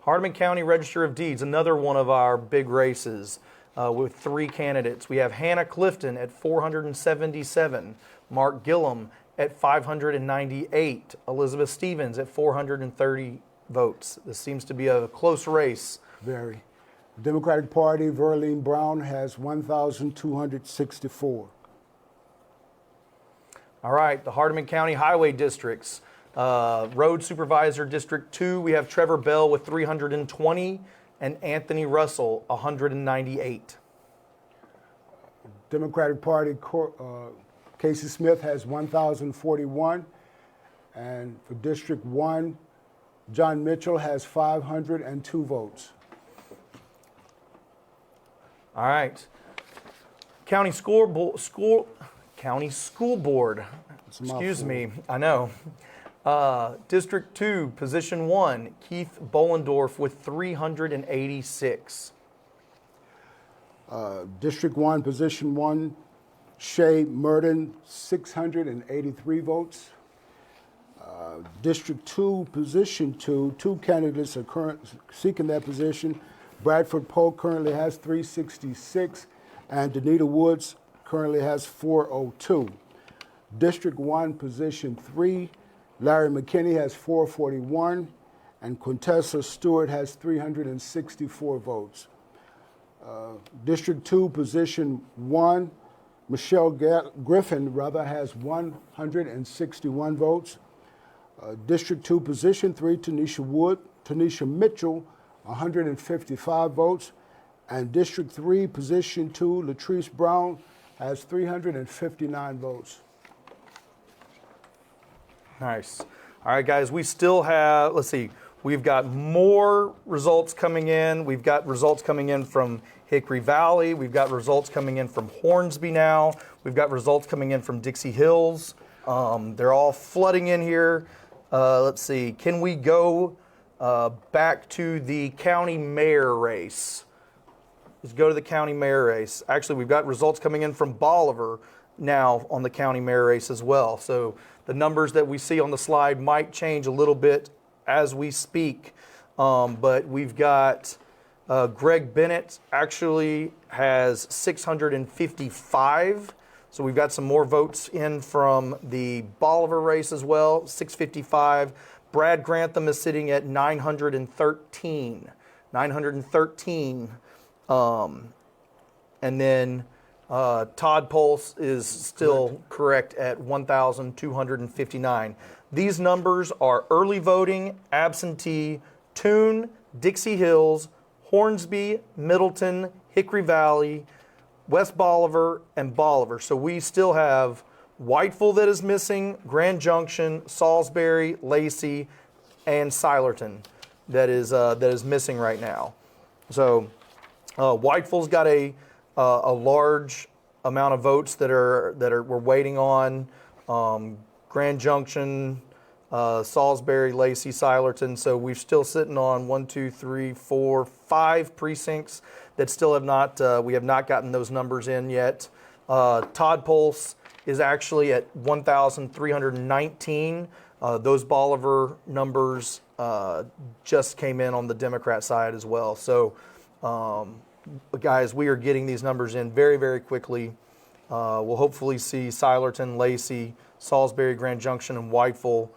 Hardeman County Register of Deeds, another one of our big races with 3 candidates. We have Hannah Clifton at 477, Mark Gillum at 598, Elizabeth Stevens at 430 votes. This seems to be a close race. Very. Democratic Party, Verlene Brown has 1,264. All right, the Hardeman County Highway Districts. Road Supervisor District 2, we have Trevor Bell with 320 and Anthony Russell, 198. Democratic Party, Casey Smith has 1,041. And for District 1, John Mitchell has 502 votes. All right. County School Board. Excuse me, I know. District 2, Position 1, Keith Bollendorf with 386. District 1, Position 1, Shay Murden, 683 votes. District 2, Position 2, two candidates are seeking that position. Bradford Polk currently has 366, and Danita Woods currently has 402. District 1, Position 3, Larry McKinney has 441, and Quintessa Stewart has 364 votes. District 2, Position 1, Michelle Griffin has 161 votes. District 2, Position 3, Tanisha Mitchell, 155 votes. And District 3, Position 2, Latrice Brown has 359 votes. Nice. All right, guys, we still have, let's see, we've got more results coming in. We've got results coming in from Hickory Valley. We've got results coming in from Hornsby now. We've got results coming in from Dixie Hills. They're all flooding in here. Let's see, can we go back to the county mayor race? Let's go to the county mayor race. Actually, we've got results coming in from Bolivar now on the county mayor race as well. So the numbers that we see on the slide might change a little bit as we speak. But we've got Greg Bennett actually has 655. So we've got some more votes in from the Bolivar race as well, 655. Brad Grantham is sitting at 913. 913. And then Todd Pulse is still correct at 1,259. These numbers are early voting, absentee, Toone, Dixie Hills, Hornsby, Middleton, Hickory Valley, West Bolivar, and Bolivar. So we still have Whiteville that is missing, Grand Junction, Salisbury, Lacey, and Silerton that is missing right now. So Whiteville's got a large amount of votes that we're waiting on. Grand Junction, Salisbury, Lacey, Silerton. So we're still sitting on 5 precincts that still have not, we have not gotten those numbers in yet. Todd Pulse is actually at 1,319. Those Bolivar numbers just came in on the Democrat side as well. So guys, we are getting these numbers in very, very quickly. We'll hopefully see Silerton, Lacey, Salisbury, Grand Junction, and Whiteville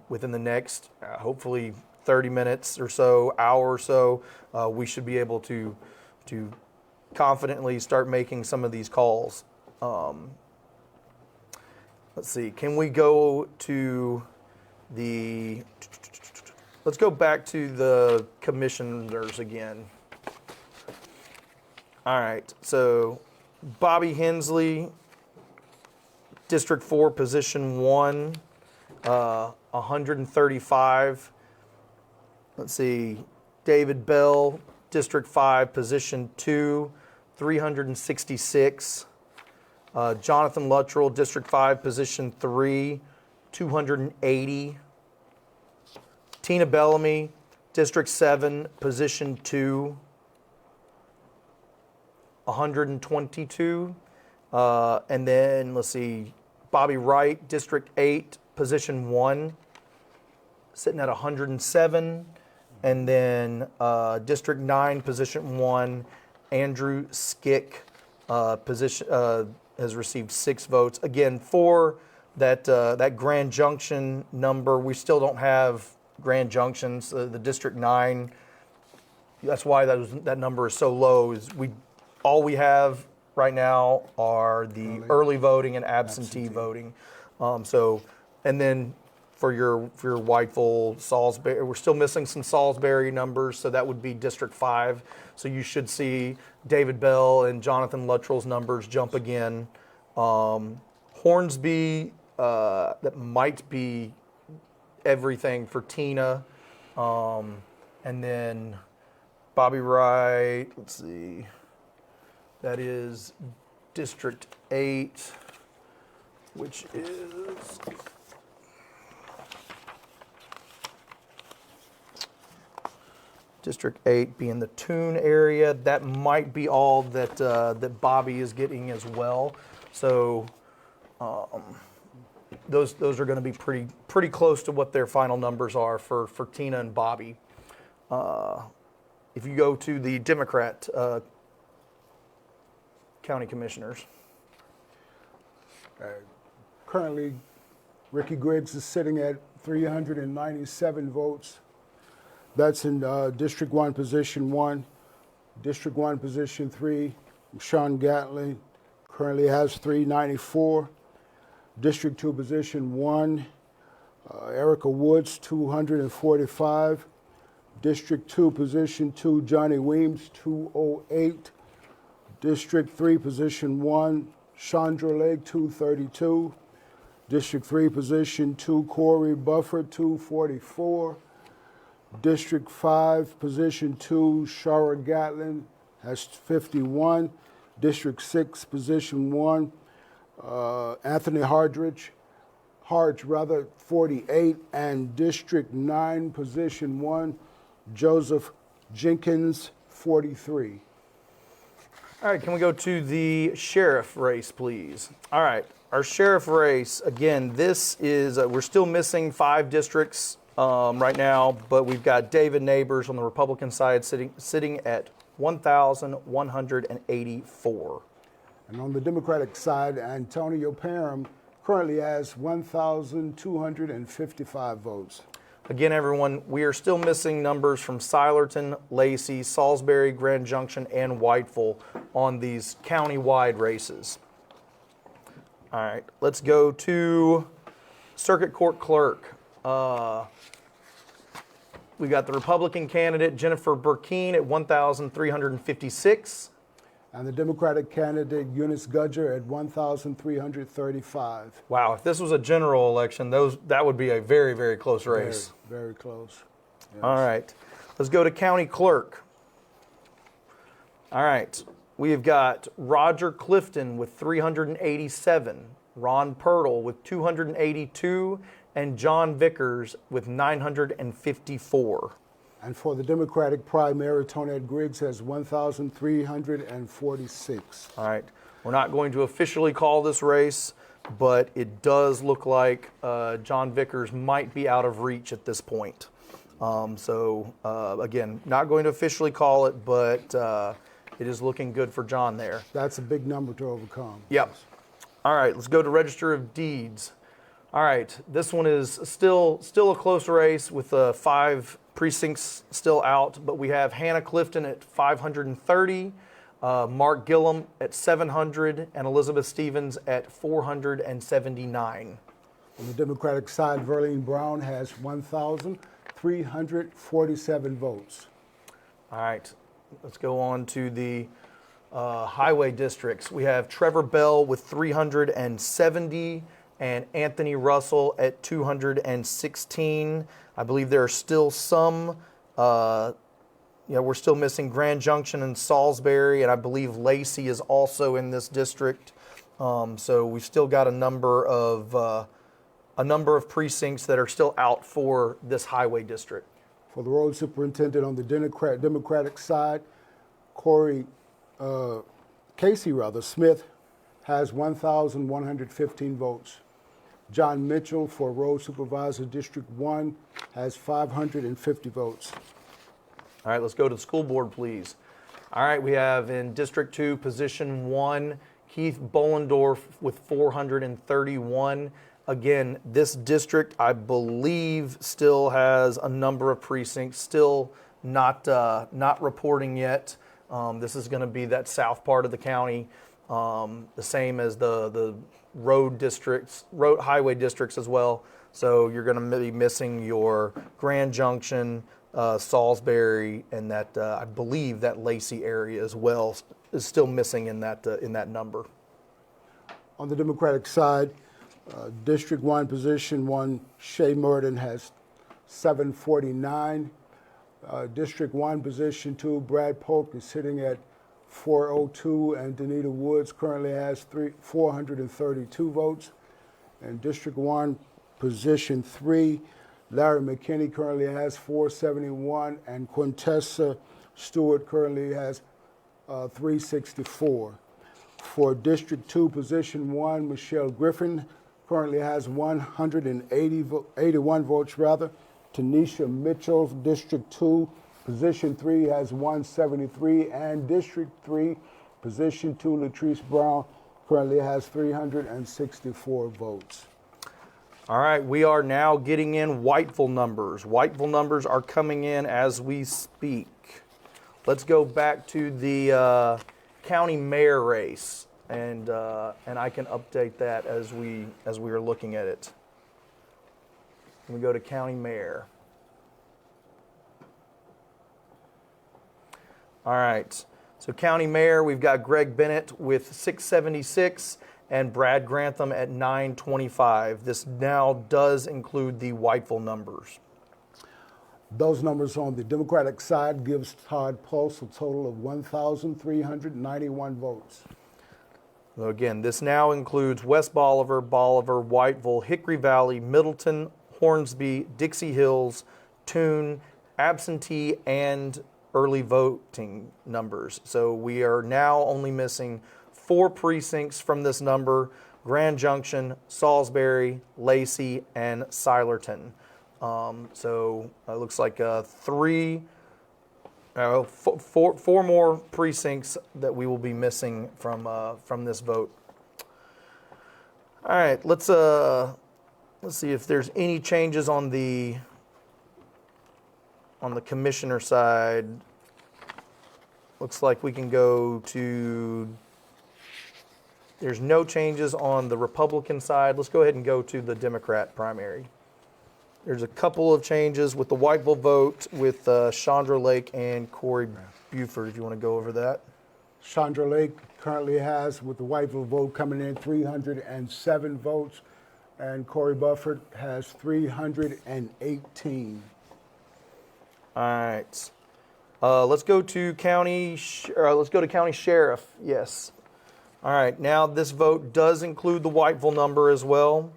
within the next, hopefully 30 minutes or so, hour or so. We should be able to confidently start making some of these calls. Let's see, can we go to let's go back to the commissioners again. All right, so Bobby Hensley, District 4, Position 1, 135. Let's see, David Bell, District 5, Position 2, 366. Jonathan Luttrell, District 5, Position 3, 280. Tina Bellamy, District 7, Position 2, 122. And then, let's see, Bobby Wright, District 8, Position 1, sitting at 107. And then District 9, Position 1, Andrew Skick has received 6 votes. Again, for that Grand Junction number, we still don't have Grand Junctions. The District 9, that's why that number is so low. All we have right now are the early voting and absentee voting. And then for your Whiteville, Salisbury, we're still missing some Salisbury numbers, so that would be District 5. So you should see David Bell and Jonathan Luttrell's numbers jump again. Hornsby, that might be everything for Tina. And then Bobby Wright, let's see, that is District 8, which is... District 8 being the Toon area. That might be all that that Bobby is getting as well. So those are going to be pretty close to what their final numbers are for Tina and Bobby. If you go to the Democrat county commissioners. Currently, Ricky Griggs is sitting at 397 votes. That's in District 1, Position 1. District 1, Position 3, Sean Gatlin currently has 394. District 2, Position 1, Erica Woods, 245. District 2, Position 2, Johnny Weems, 208. District 3, Position 1, Chandra Lake, 232. District 3, Position 2, Corey Buffer, 244. District 5, Position 2, Shara Gatlin has 51. District 6, Position 1, Anthony Harge, 48. And District 9, Position 1, Joseph Jenkins, 43. All right, can we go to the sheriff race, please? All right, our sheriff race, again, this is, we're still missing 5 districts right now, but we've got David Neighbors on the Republican side sitting at 1,184. And on the Democratic side, Antonio Parham currently has 1,255 votes. Again, everyone, we are still missing numbers from Silerton, Lacey, Salisbury, Grand Junction, and Whiteville on these county-wide races. All right, let's go to Circuit Court Clerk. We got the Republican candidate, Jennifer Burkeen, at 1,356. And the Democratic candidate, Eunice Gudger, at 1,335. Wow, if this was a general election, that would be a very, very close race. Very, very close. Yes. All right, let's go to County Clerk. All right, we have got Roger Clifton with 387, Ron Pirtle with 282, and John Vickers with 954. And for the Democratic primary, Tonette Griggs has 1,346. All right, we're not going to officially call this race, but it does look like John Vickers might be out of reach at this point. Again, not going to officially call it, but it is looking good for John there. That's a big number to overcome. Yep. All right, let's go to Register of Deeds. All right, this one is still a close race with 5 precincts still out, but we have Hannah Clifton at 530, Mark Gillum at 700, and Elizabeth Stevens at 479. On the Democratic side, Verlene Brown has 1,347 votes. All right, let's go on to the highway districts. We have Trevor Bell with 370 and Anthony Russell at 216. I believe there are still some, we're still missing Grand Junction and Salisbury, and I believe Lacey is also in this district. So we've still got a number of precincts that are still out for this highway district. For the road superintendent on the Democratic side, Casey Smith has 1,115 votes. John Mitchell for Road Supervisor District 1 has 550 votes. All right, let's go to the school board, please. All right, we have in District 2, Position 1, Keith Bollendorf with 431. Again, this district, I believe, still has a number of precincts, still not reporting yet. This is going to be that south part of the county, the same as the highway districts as well. So you're going to be missing your Grand Junction, Salisbury, and that I believe that Lacey area as well is still missing in that number. On the Democratic side, District 1, Position 1, Shay Murden has 749. District 1, Position 2, Brad Polk is sitting at 402, and Danita Woods currently has 432 votes. And District 1, Position 3, Larry McKinney currently has 471, and Quintessa Stewart currently has 364. For District 2, Position 1, Michelle Griffin currently has 181 votes. Tanisha Mitchell, District 2, Position 3 has 173, and District 3, Position 2, Latrice Brown currently has 364 votes. All right, we are now getting in Whiteville numbers. Whiteville numbers are coming in as we speak. Let's go back to the county mayor race, and I can update that as we are looking at it. We go to county mayor. All right, so county mayor, we've got Greg Bennett with 676 and Brad Grantham at 925. This now does include the Whiteville numbers. Those numbers on the Democratic side gives Todd Pulse a total of 1,391 votes. So again, this now includes West Bolivar, Whiteville, Hickory Valley, Middleton, Hornsby, Dixie Hills, Toone, absentee, and early voting numbers. So we are now only missing 4 precincts from this number: Grand Junction, Salisbury, Lacey, and Silerton. So it looks like four more precincts that we will be missing from this vote. All right, let's see if there's any changes on the commissioner side. Looks like we can go to. There's no changes on the Republican side. Let's go ahead and go to the Democrat primary. There's a couple of changes with the Whiteville vote with Chandra Lake and Corey Buford, if you want to go over that. Chandra Lake currently has, with the Whiteville vote coming in, 307 votes, and Corey Bufford has 318. All right. Let's go to county sheriff. Yes. All right. Now this vote does include the Whiteville number as well.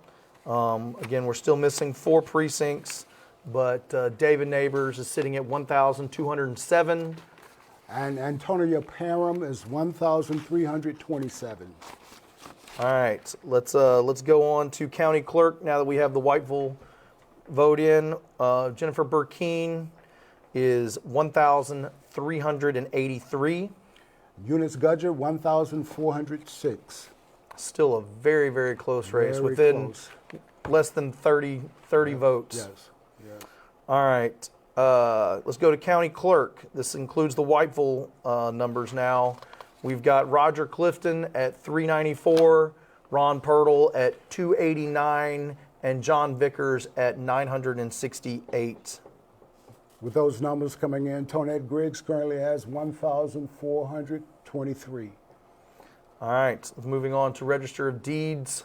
Again, we're still missing 4 precincts, but David Neighbors is sitting at 1,207. And Antonia Parham is 1,327. All right, let's go on to county clerk now that we have the Whiteville vote in. Jennifer Burkeen is 1,383. Eunice Gudger, 1,406. Still a very, very close race, Very within close. less than 30 votes. Yes. All right, let's go to county clerk. This includes the Whiteville numbers now. We've got Roger Clifton at 394, Ron Pirtle at 289, and John Vickers at 968. With those numbers coming in, Tonette Griggs currently has 1,423. All right, moving on to Register of Deeds.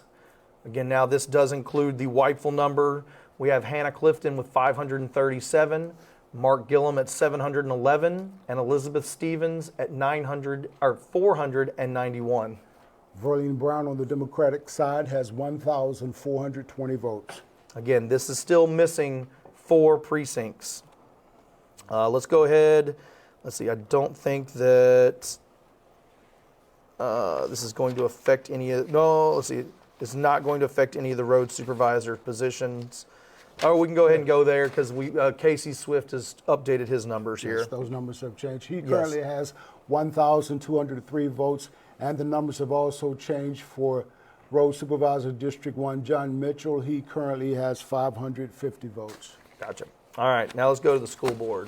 Again, now this does include the Whiteville number. We have Hannah Clifton with 537, Mark Gillum at 711, and Elizabeth Stevens at 491. Verlene Brown on the Democratic side has 1,420 votes. Again, this is still missing 4 precincts. Let's go ahead. Let's see, I don't think that this is going to affect any of, no, let's see, it's not going to affect any of the road supervisor positions. Oh, we can go ahead and go there because Casey Swift has updated his numbers here. Yes, those numbers have changed. He currently has 1,203 votes, and the numbers have also changed for Road Supervisor District 1, John Mitchell. He currently has 550 votes. Gotcha. All right, now let's go to the school board.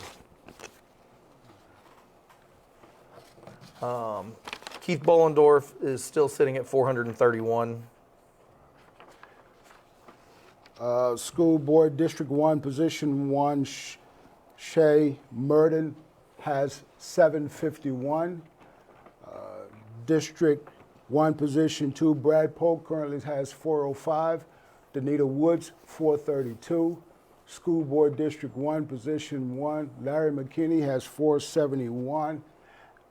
Keith Bollendorf is still sitting at 431. School Board District 1, Position 1, Shay Murden has 751. District 1, Position 2, Brad Polk currently has 405. Danita Woods, 432. School Board District 1, Position 1, Larry McKinney has 471.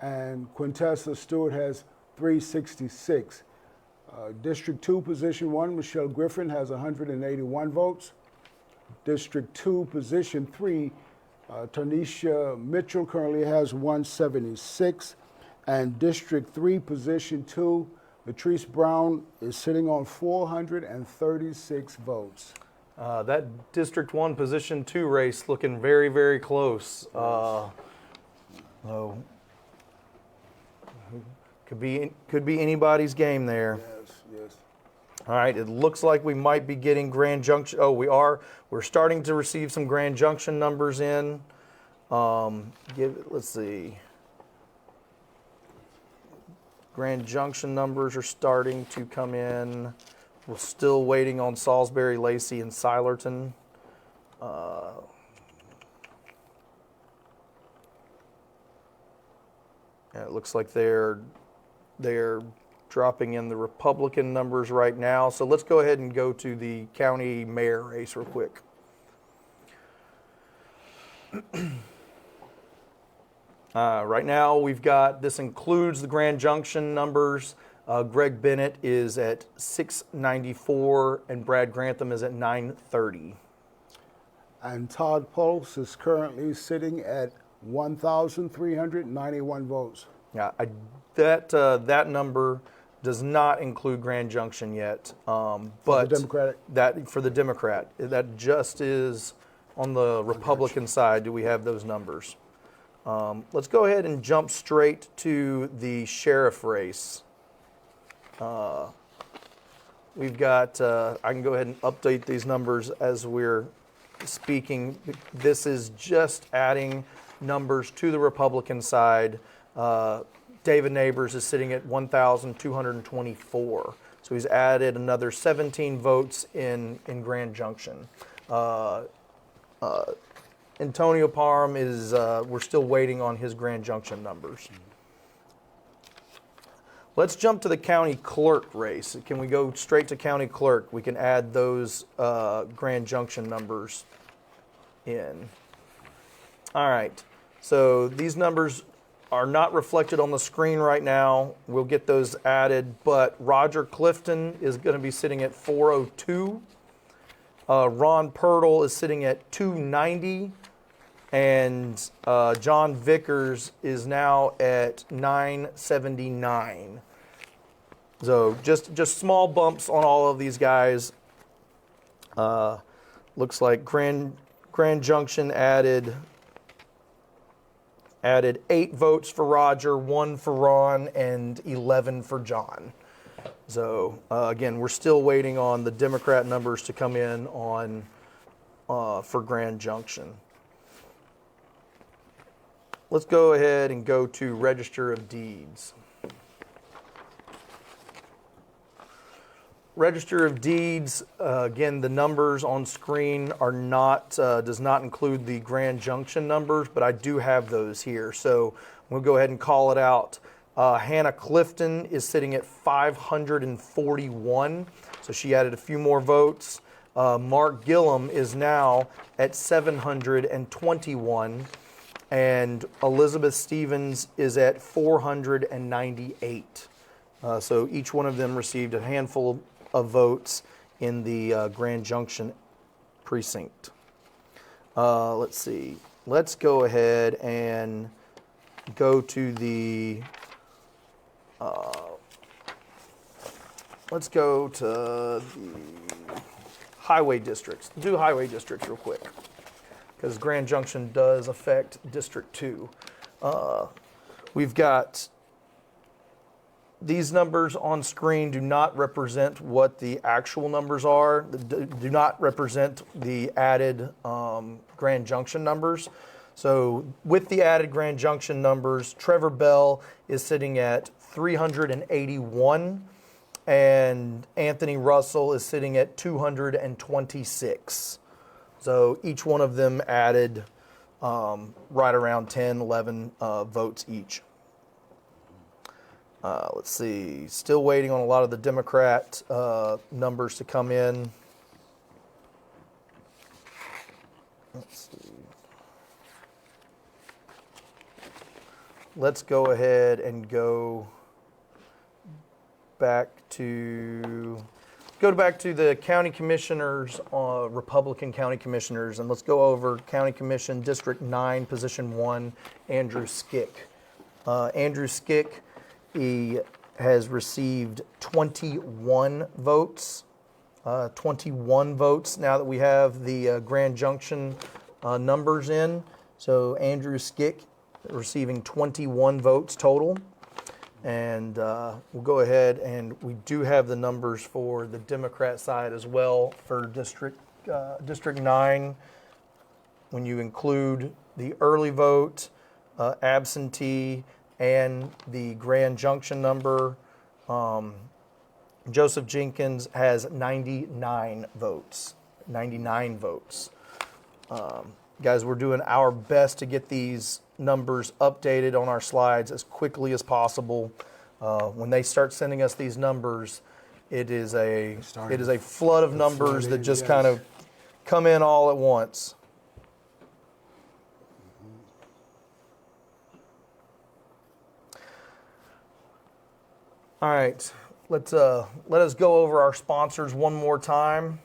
And Quintessa Stewart has 366. District 2, Position 1, Michelle Griffin has 181 votes. District 2, Position 3, Tanisha Mitchell currently has 176. And District 3, Position 2, Latrice Brown is sitting on 436 votes. That District 1, Position 2 race looking very, very close. Oh, could be anybody's game there. Yes, yes. All right, it looks like we might be getting Grand Junction. Oh, we are. We're starting to receive some Grand Junction numbers in. Let's see. Grand Junction numbers are starting to come in. We're still waiting on Salisbury, Lacey, and Silerton. And it looks like they're dropping in the Republican numbers right now. So let's go ahead and go to the county mayor race real quick. Right now we've got, this includes the Grand Junction numbers. Greg Bennett is at 694 and Brad Grantham is at 930. And Todd Pulse is currently sitting at 1,391 votes. Yeah, that number does not include Grand Junction yet. But the Democratic? That for the Democrat, that just is on the Republican side. Do we have those numbers? Let's go ahead and jump straight to the sheriff race. We've got, I can go ahead and update these numbers as we're speaking. This is just adding numbers to the Republican side. David Neighbors is sitting at 1,224. So he's added another 17 votes in Grand Junction. Antonio Parham is, we're still waiting on his Grand Junction numbers. Let's jump to the county clerk race. Can we go straight to county clerk? We can add those Grand Junction numbers in. All right, so these numbers are not reflected on the screen right now. We'll get those added, but Roger Clifton is going to be sitting at 402. Ron Pirtle is sitting at 290. And John Vickers is now at 979. So just small bumps on all of these guys. Looks like Grand Junction added 8 votes for Roger, 1 for Ron, and 11 for John. So again, we're still waiting on the Democrat numbers to come in on for Grand Junction. Let's go ahead and go to Register of Deeds. Register of Deeds, again, the numbers on screen are not, does not include the Grand Junction numbers, but I do have those here. So we'll go ahead and call it out. Hannah Clifton is sitting at 541, so she added a few more votes. Mark Gillum is now at 721. And Elizabeth Stevens is at 498. So each one of them received a handful of votes in the Grand Junction precinct. Let's see. Let's go ahead and go to the, let's go to the highway districts. Do highway districts real quick, because Grand Junction does affect District 2. We've got these numbers on screen do not represent what the actual numbers are, do not represent the added Grand Junction numbers. So with the added Grand Junction numbers, Trevor Bell is sitting at 381 and Anthony Russell is sitting at 226. So each one of them added right around 10, 11 votes each. Let's see, still waiting on a lot of the Democrat numbers to come in. Let's see. Let's go ahead and go back to go back to the county commissioners, Republican county commissioners, and let's go over County Commission District 9, Position 1, Andrew Skick. Andrew Skick, he has received 21 votes. 21 votes now that we have the Grand Junction numbers in. So Andrew Skick receiving 21 votes total. And we'll go ahead, and we do have the numbers for the Democrat side as well for District 9. When you include the early vote, absentee, and the Grand Junction number, Joseph Jenkins has 99 votes. 99 votes. Guys, we're doing our best to get these numbers updated on our slides as quickly as possible. When they start sending us these numbers, it is a flood of numbers that just kind of come in all at once. All right, let us go over our sponsors one more time.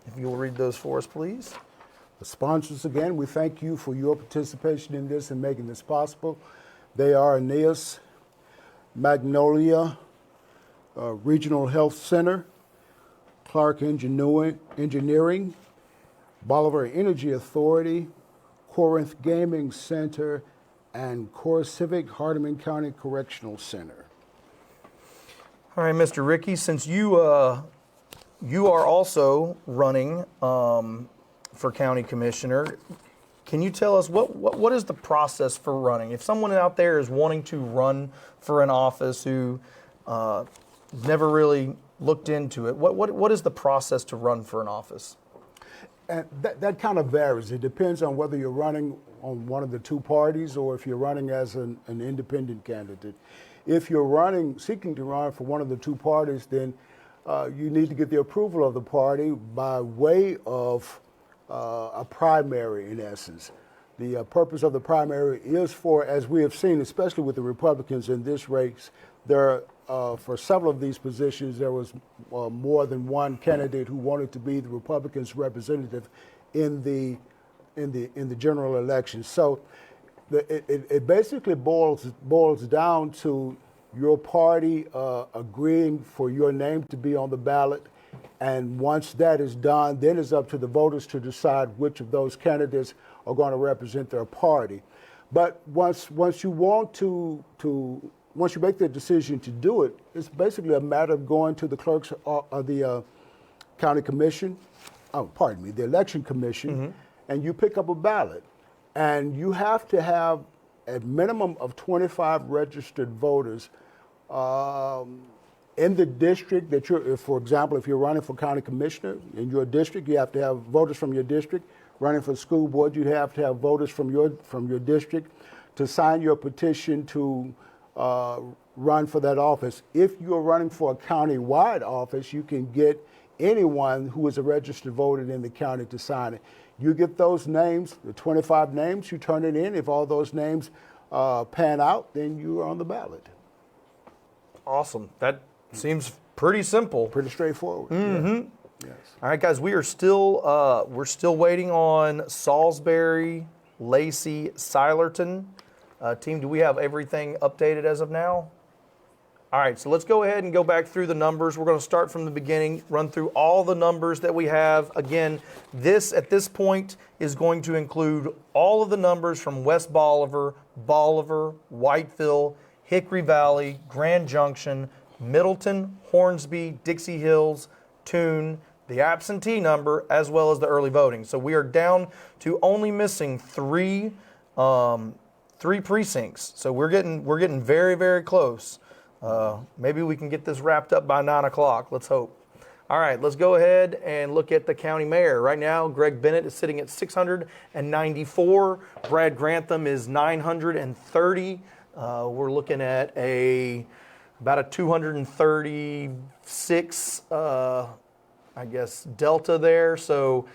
If you will read those for us, please. The sponsors, again, we thank you for your participation in this and making this possible. They are Aeneas, Magnolia Regional Health Center, Clark Engineering, Bolivar Energy Authority, Corinth Gaming Center, and Core Civic Hardeman County Correctional Center. All right, Mr. Ricky, since you are also running for county commissioner, can you tell us what is the process for running? If someone out there is wanting to run for an office who never really looked into it, what is the process to run for an office? And that kind of varies. It depends on whether you're running on one of the two parties or if you're running as an independent candidate. If you're seeking to run for one of the two parties, then you need to get the approval of the party by way of a primary, in essence. The purpose of the primary is for, as we have seen, especially with the Republicans in this race, for several of these positions, there was more than one candidate who wanted to be the Republicans' representative in the general election. So it basically boils down to your party agreeing for your name to be on the ballot. And once that is done, then it's up to the voters to decide which of those candidates are going to represent their party. But once you make the decision to do it, it's basically a matter of going to the clerks of the county commission, the election commission, and you pick up a ballot. And you have to have a minimum of 25 registered voters in the district that for example, if you're running for county commissioner in your district, you have to have voters from your district. Running for school board, you have to have voters from your district to sign your petition to run for that office. If you're running for a county-wide office, you can get anyone who is a registered voter in the county to sign it. You get those names, the 25 names, you turn it in. If all those names pan out, then you are on the ballot. Awesome. That seems pretty simple. Pretty straightforward. Mm-hmm. Yes. All right, guys, we are still waiting on Salisbury, Lacey, Silerton. Team, do we have everything updated as of now? All right, so let's go ahead and go back through the numbers. We're going to start from the beginning, run through all the numbers that we have. Again, at this point is going to include all of the numbers from West Bolivar, Whiteville, Hickory Valley, Grand Junction, Middleton, Hornsby, Dixie Hills, Toone, the absentee number, as well as the early voting. So we are down to only missing three precincts. So we're getting very, very close. Maybe we can get this wrapped up by 9 o'clock. Let's hope. All right, let's go ahead and look at the county mayor. Right now, Greg Bennett is sitting at 694. Brad Grantham is 930. We're looking at about a 236, delta there. So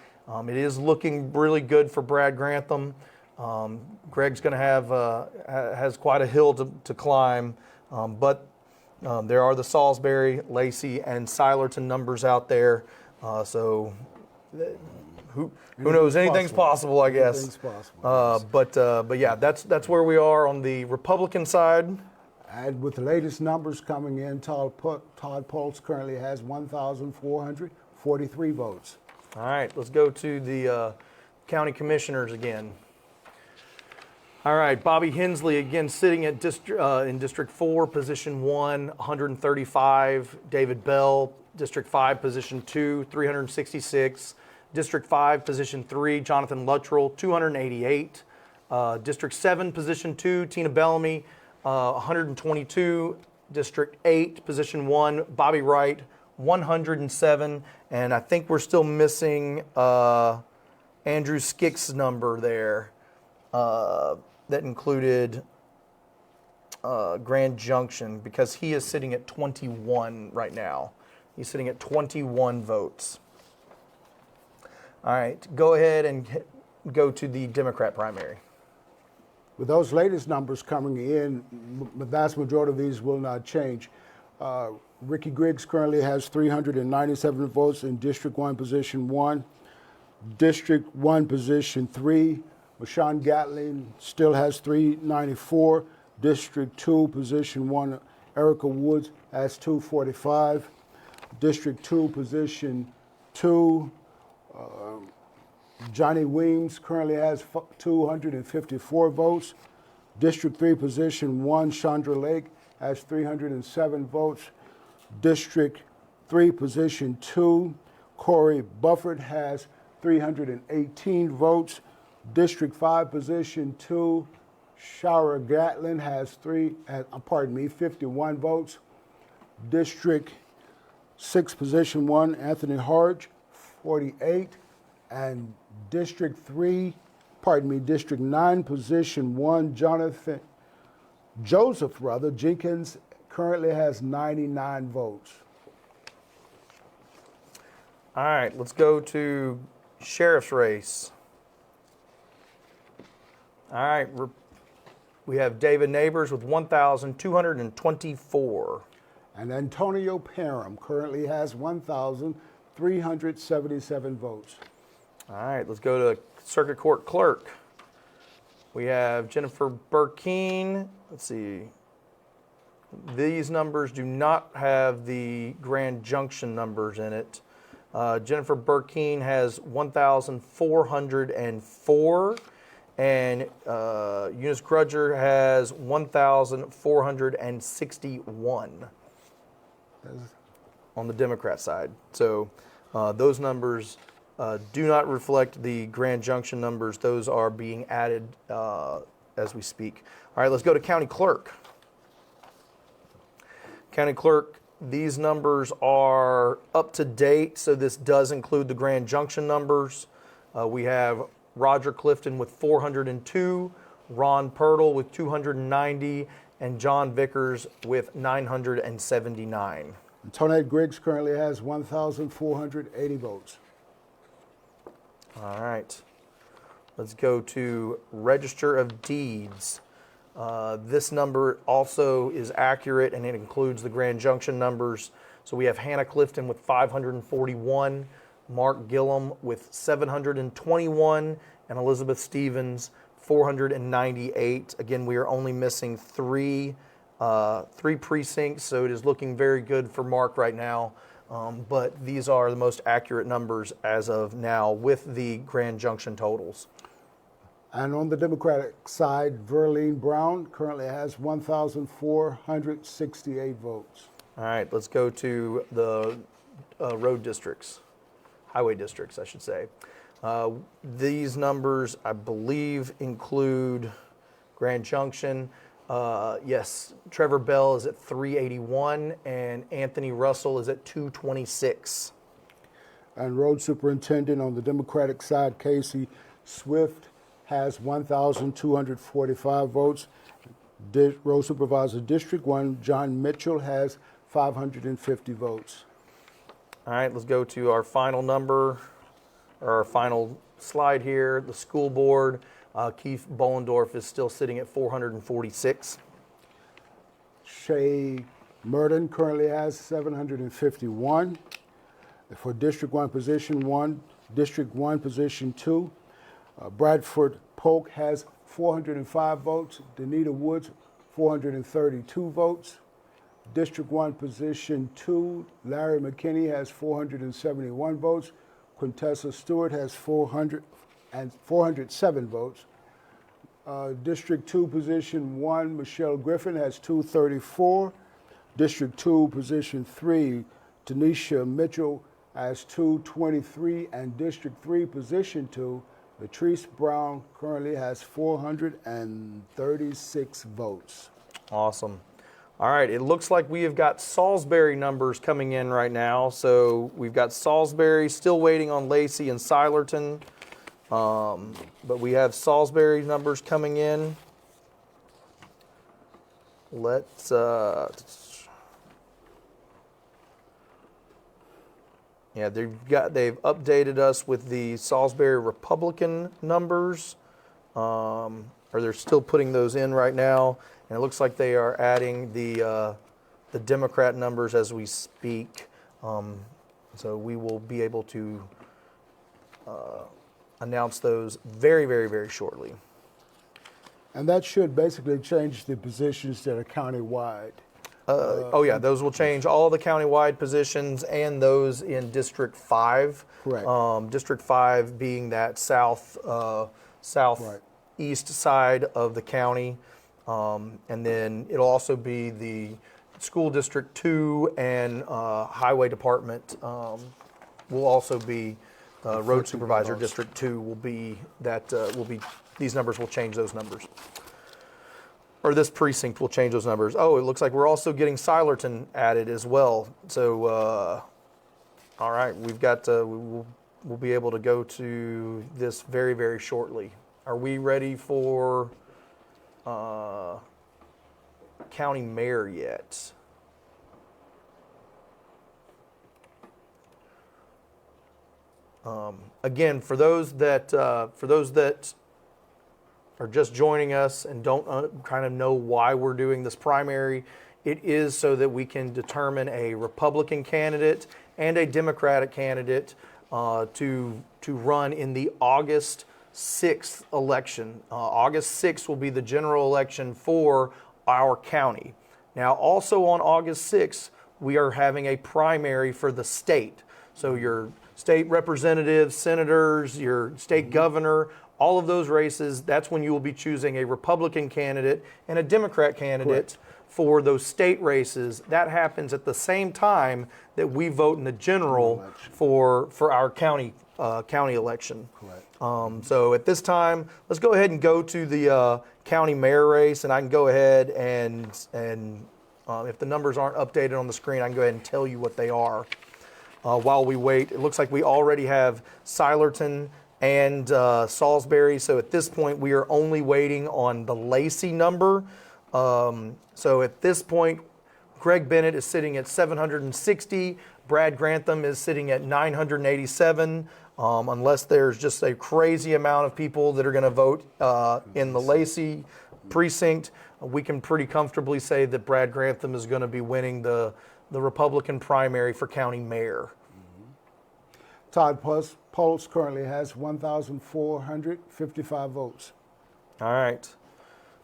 it is looking really good for Brad Grantham. Greg's going to has quite a hill to climb, but There are the Salisbury, Lacey, and Silerton numbers out there. So who knows? Anything's possible, I guess. Anything's possible. But yeah, that's where we are on the Republican side. And with the latest numbers coming in, Todd Pulse currently has 1,443 votes. All right, let's go to the county commissioners again. All right, Bobby Hensley again sitting at in District 4, Position 1, 135. David Bell, District 5, Position 2, 366. District 5, Position 3, Jonathan Luttrell, 288. District 7, Position 2, Tina Bellamy, 122. District 8, Position 1, Bobby Wright, 107. And I think we're still missing Andrew Skick's number there. That included Grand Junction, because he is sitting at 21 right now. He's sitting at 21 votes. All right, go ahead and go to the Democrat primary. With those latest numbers coming in, the vast majority of these will not change. Ricky Griggs currently has 397 votes in District 1, Position 1. District 1, Position 3, Mashawn Gatling still has 394. District 2, Position 1, Erica Woods has 245. District 2, Position 2, Johnny Weems currently has 254 votes. District 3, Position 1, Chandra Lake has 307 votes. District 3, Position 2, Corey Bufford has 318 votes. District 5, Position 2, Shara Gatlin has 51 votes. District 6, Position 1, Anthony Harge, 48. And District 9, Position 1, Joseph Jenkins currently has 99 votes. All right, let's go to sheriff's race. All right, we have David Neighbors with 1,224. And Antonio Parham currently has 1,377 votes. All right, let's go to Circuit Court Clerk. We have Jennifer Burkeen. Let's see. These numbers do not have the Grand Junction numbers in it. Jennifer Burkeen has 1,404. And Eunice Grudger has 1,461 on the Democrat side. So those numbers do not reflect the Grand Junction numbers. Those are being added as we speak. All right, let's go to County Clerk. County Clerk, these numbers are up to date, so this does include the Grand Junction numbers. We have Roger Clifton with 402, Ron Pirtle with 290, and John Vickers with 979. Tonette Griggs currently has 1,480 votes. All right. Let's go to Register of Deeds. This number also is accurate, and it includes the Grand Junction numbers. So we have Hannah Clifton with 541, Mark Gillum with 721, and Elizabeth Stevens 498. Again, we are only missing three precincts, so it is looking very good for Mark right now. But these are the most accurate numbers as of now with the Grand Junction totals. And on the Democratic side, Verlene Brown currently has 1,468 votes. All right, let's go to the road districts, highway districts, I should say. These numbers, I believe, include Grand Junction. Yes, Trevor Bell is at 381, and Anthony Russell is at 226. And road superintendent on the Democratic side, Casey Swift, has 1,245 votes. Road Supervisor District 1, John Mitchell, has 550 votes. All right, let's go to our final number, or our final slide here. The school board, Keith Bollendorf is still sitting at 446. Shay Merton currently has 751. For District 1, Position 1, District 1, Position 2, Bradford Polk has 405 votes. Danita Woods, 432 votes. District 1, Position 2, Larry McKinney has 471 votes. Quintessa Stewart has 407 votes. District 2, Position 1, Michelle Griffin has 234. District 2, Position 3, Tanisha Mitchell has 223. And District 3, Position 2, Latrice Brown currently has 436 votes. Awesome. All right, it looks like we have got Salisbury numbers coming in right now. So we've got Salisbury, still waiting on Lacey and Silerton. But we have Salisbury numbers coming in. Let's yeah, they've updated us with the Salisbury Republican numbers, or they're still putting those in right now, and it looks like they are adding the Democrat numbers as we speak. So we will be able to announce those very, very, very shortly. And that should basically change the positions that are countywide. Oh yeah, those will change all the countywide positions and those in District 5. Correct. District 5 being that southeast side of the county. And then it'll also be the School District 2 and Highway Department will also be, Road Supervisor District 2 will be that, these numbers will change those numbers. Or this precinct will change those numbers. Oh, it looks like we're also getting Silerton added as well. So, all right, we've got, we'll be able to go to this very, very shortly. Are we ready for county mayor yet? Again, for those that are just joining us and don't kind of know why we're doing this primary, it is so that we can determine a Republican candidate and a Democratic candidate to run in the August 6th election. August 6th will be the general election for our county. Now, also on August 6th, we are having a primary for the state. So your state representatives, senators, your state governor, all of those races, that's when you will be choosing a Republican candidate and a Democrat candidate. Correct. For those state races. That happens at the same time that we vote in the general for our county election. Correct. So at this time, let's go ahead and go to the county mayor race, and I can go ahead and if the numbers aren't updated on the screen, I can go ahead and tell you what they are while we wait. It looks like we already have Silerton and Salisbury. So at this point, we are only waiting on the Lacey number. So at this point, Greg Bennett is sitting at 760. Brad Grantham is sitting at 987. Unless there's just a crazy amount of people that are going to vote in the Lacey precinct, we can pretty comfortably say that Brad Grantham is going to be winning the Republican primary for county mayor. Todd Pulse currently has 1,455 votes. All right.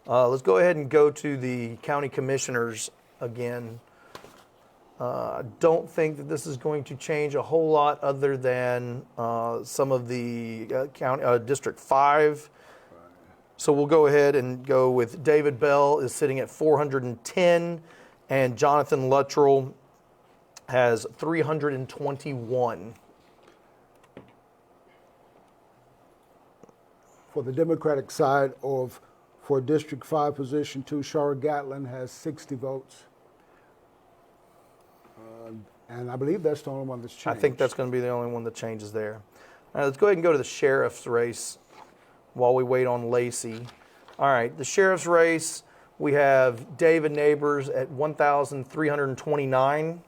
Let's go ahead and go to the county commissioners again. I don't think that this is going to change a whole lot other than some of the county District 5. So we'll go ahead and go with David Bell is sitting at 410, and Jonathan Luttrell has 321. For the Democratic side for District 5, Position 2, Shara Gatlin has 60 votes. And I believe that's the only one that's changed. I think that's going to be the only one that changes there. All right, let's go ahead and go to the sheriff's race while we wait on Lacey. All right, the sheriff's race, we have David Neighbors at 1,329.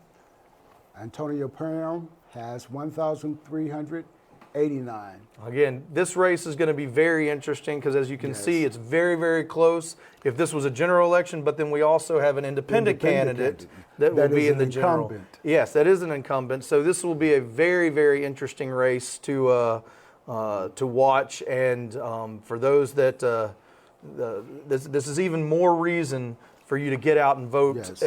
Antonio Perrin has 1,300. 89. Again, this race is going to be very interesting because, as you can see, it's very, very close. If this was a general election, but then we also have an independent candidate that will be in the general. Incumbent. Yes, that is an incumbent. So this will be a very, very interesting race to watch. And for those that this is even more reason for you to get out and vote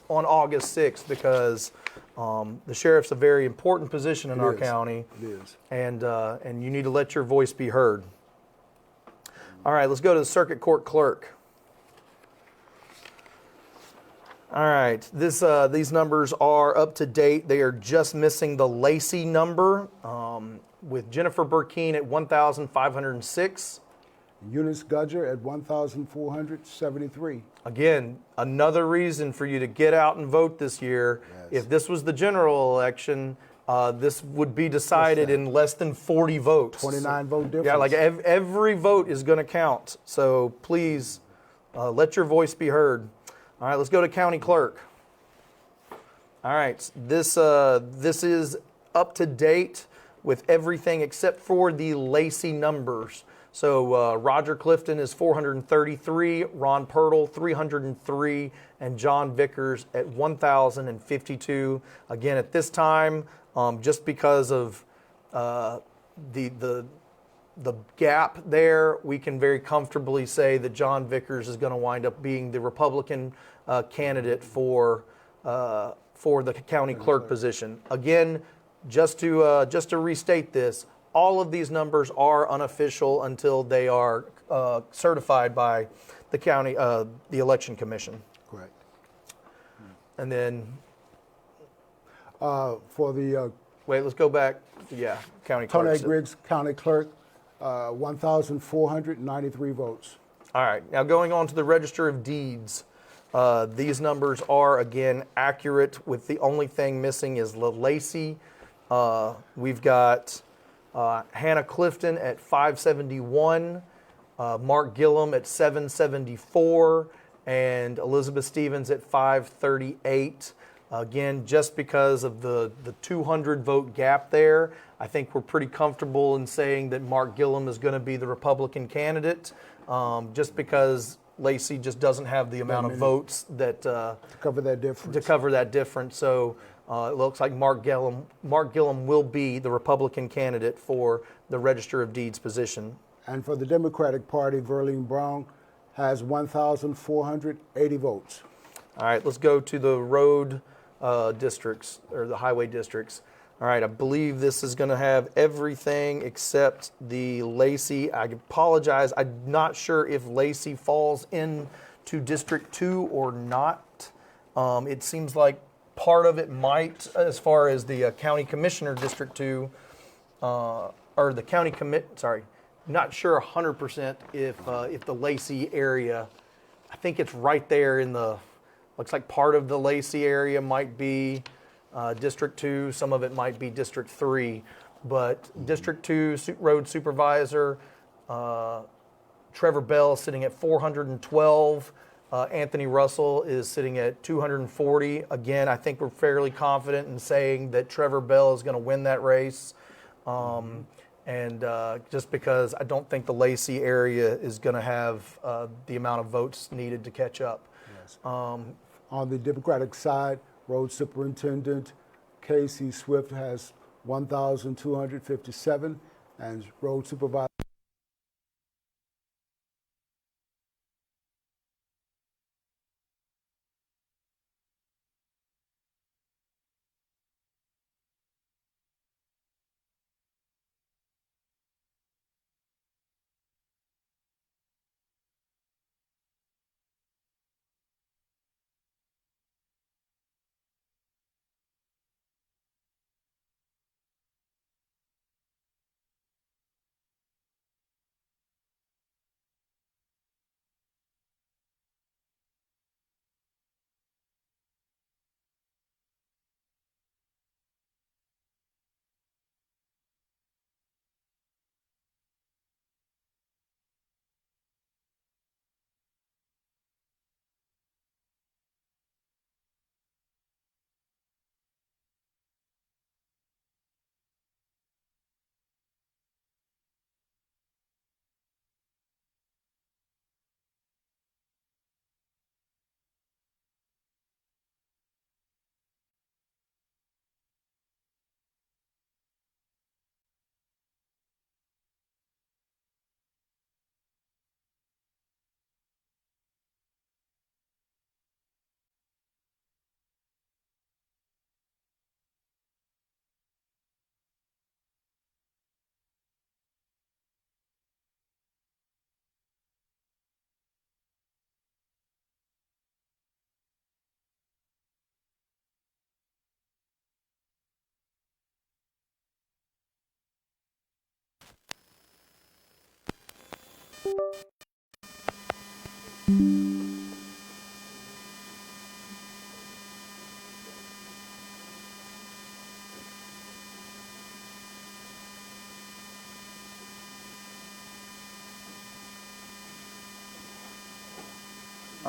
on August 6th, because the sheriff's a very important position in our county. It is. And you need to let your voice be heard. All right, let's go to the circuit court clerk. All right, these numbers are up to date. They are just missing the Lacey number, with Jennifer Burkeen at 1,506. Eunice Gudger at 1,473. Again, another reason for you to get out and vote this year. Yes. If this was the general election, this would be decided in less than 40 votes. 29 vote difference. Yeah, like every vote is going to count. So please let your voice be heard. All right, let's go to county clerk. All right, this is up to date with everything except for the Lacey numbers. So Roger Clifton is 433, Ron Pirtle 303, and John Vickers at 1,052. Again, at this time, just because of the gap there, we can very comfortably say that John Vickers is going to wind up being the Republican candidate for the county clerk position. Again, just to restate this, all of these numbers are unofficial until they are certified by the county, the election commission. Correct. And then, For the wait, let's go back. Yeah, county Tony clerk. Griggs County Clerk, 1,493 votes. All right, now going on to the Register of Deeds. These numbers are, again, accurate, with the only thing missing is Lacey. We've got Hannah Clifton at 571, Mark Gillum at 774, and Elizabeth Stevens at 538. Again, just because of the 200 vote gap there, I think we're pretty comfortable in saying that Mark Gillum is going to be the Republican candidate, just because Lacey just doesn't have the amount of votes that To cover that difference. So it looks like Mark Gillum will be the Republican candidate for the Register of Deeds position. And for the Democratic Party, Verlene Brown has 1,480 votes. All right, let's go to the road districts, or the highway districts. All right, I believe this is going to have everything except the Lacey. I apologize. I'm not sure if Lacey falls into District 2 or not. It seems like part of it might, as far as the County Commissioner District 2, or the County not sure 100% if the Lacey area, I think it's right there in the, looks like part of the Lacey area might be District 2, some of it might be District 3, but District 2 road supervisor, Trevor Bell sitting at 412. Anthony Russell is sitting at 240. Again, I think we're fairly confident in saying that Trevor Bell is going to win that race. And just because I don't think the Lacey area is going to have the amount of votes needed to catch up. Yes. On the Democratic side, Road Superintendent Casey Swift has 1,257, and Road Supervisor All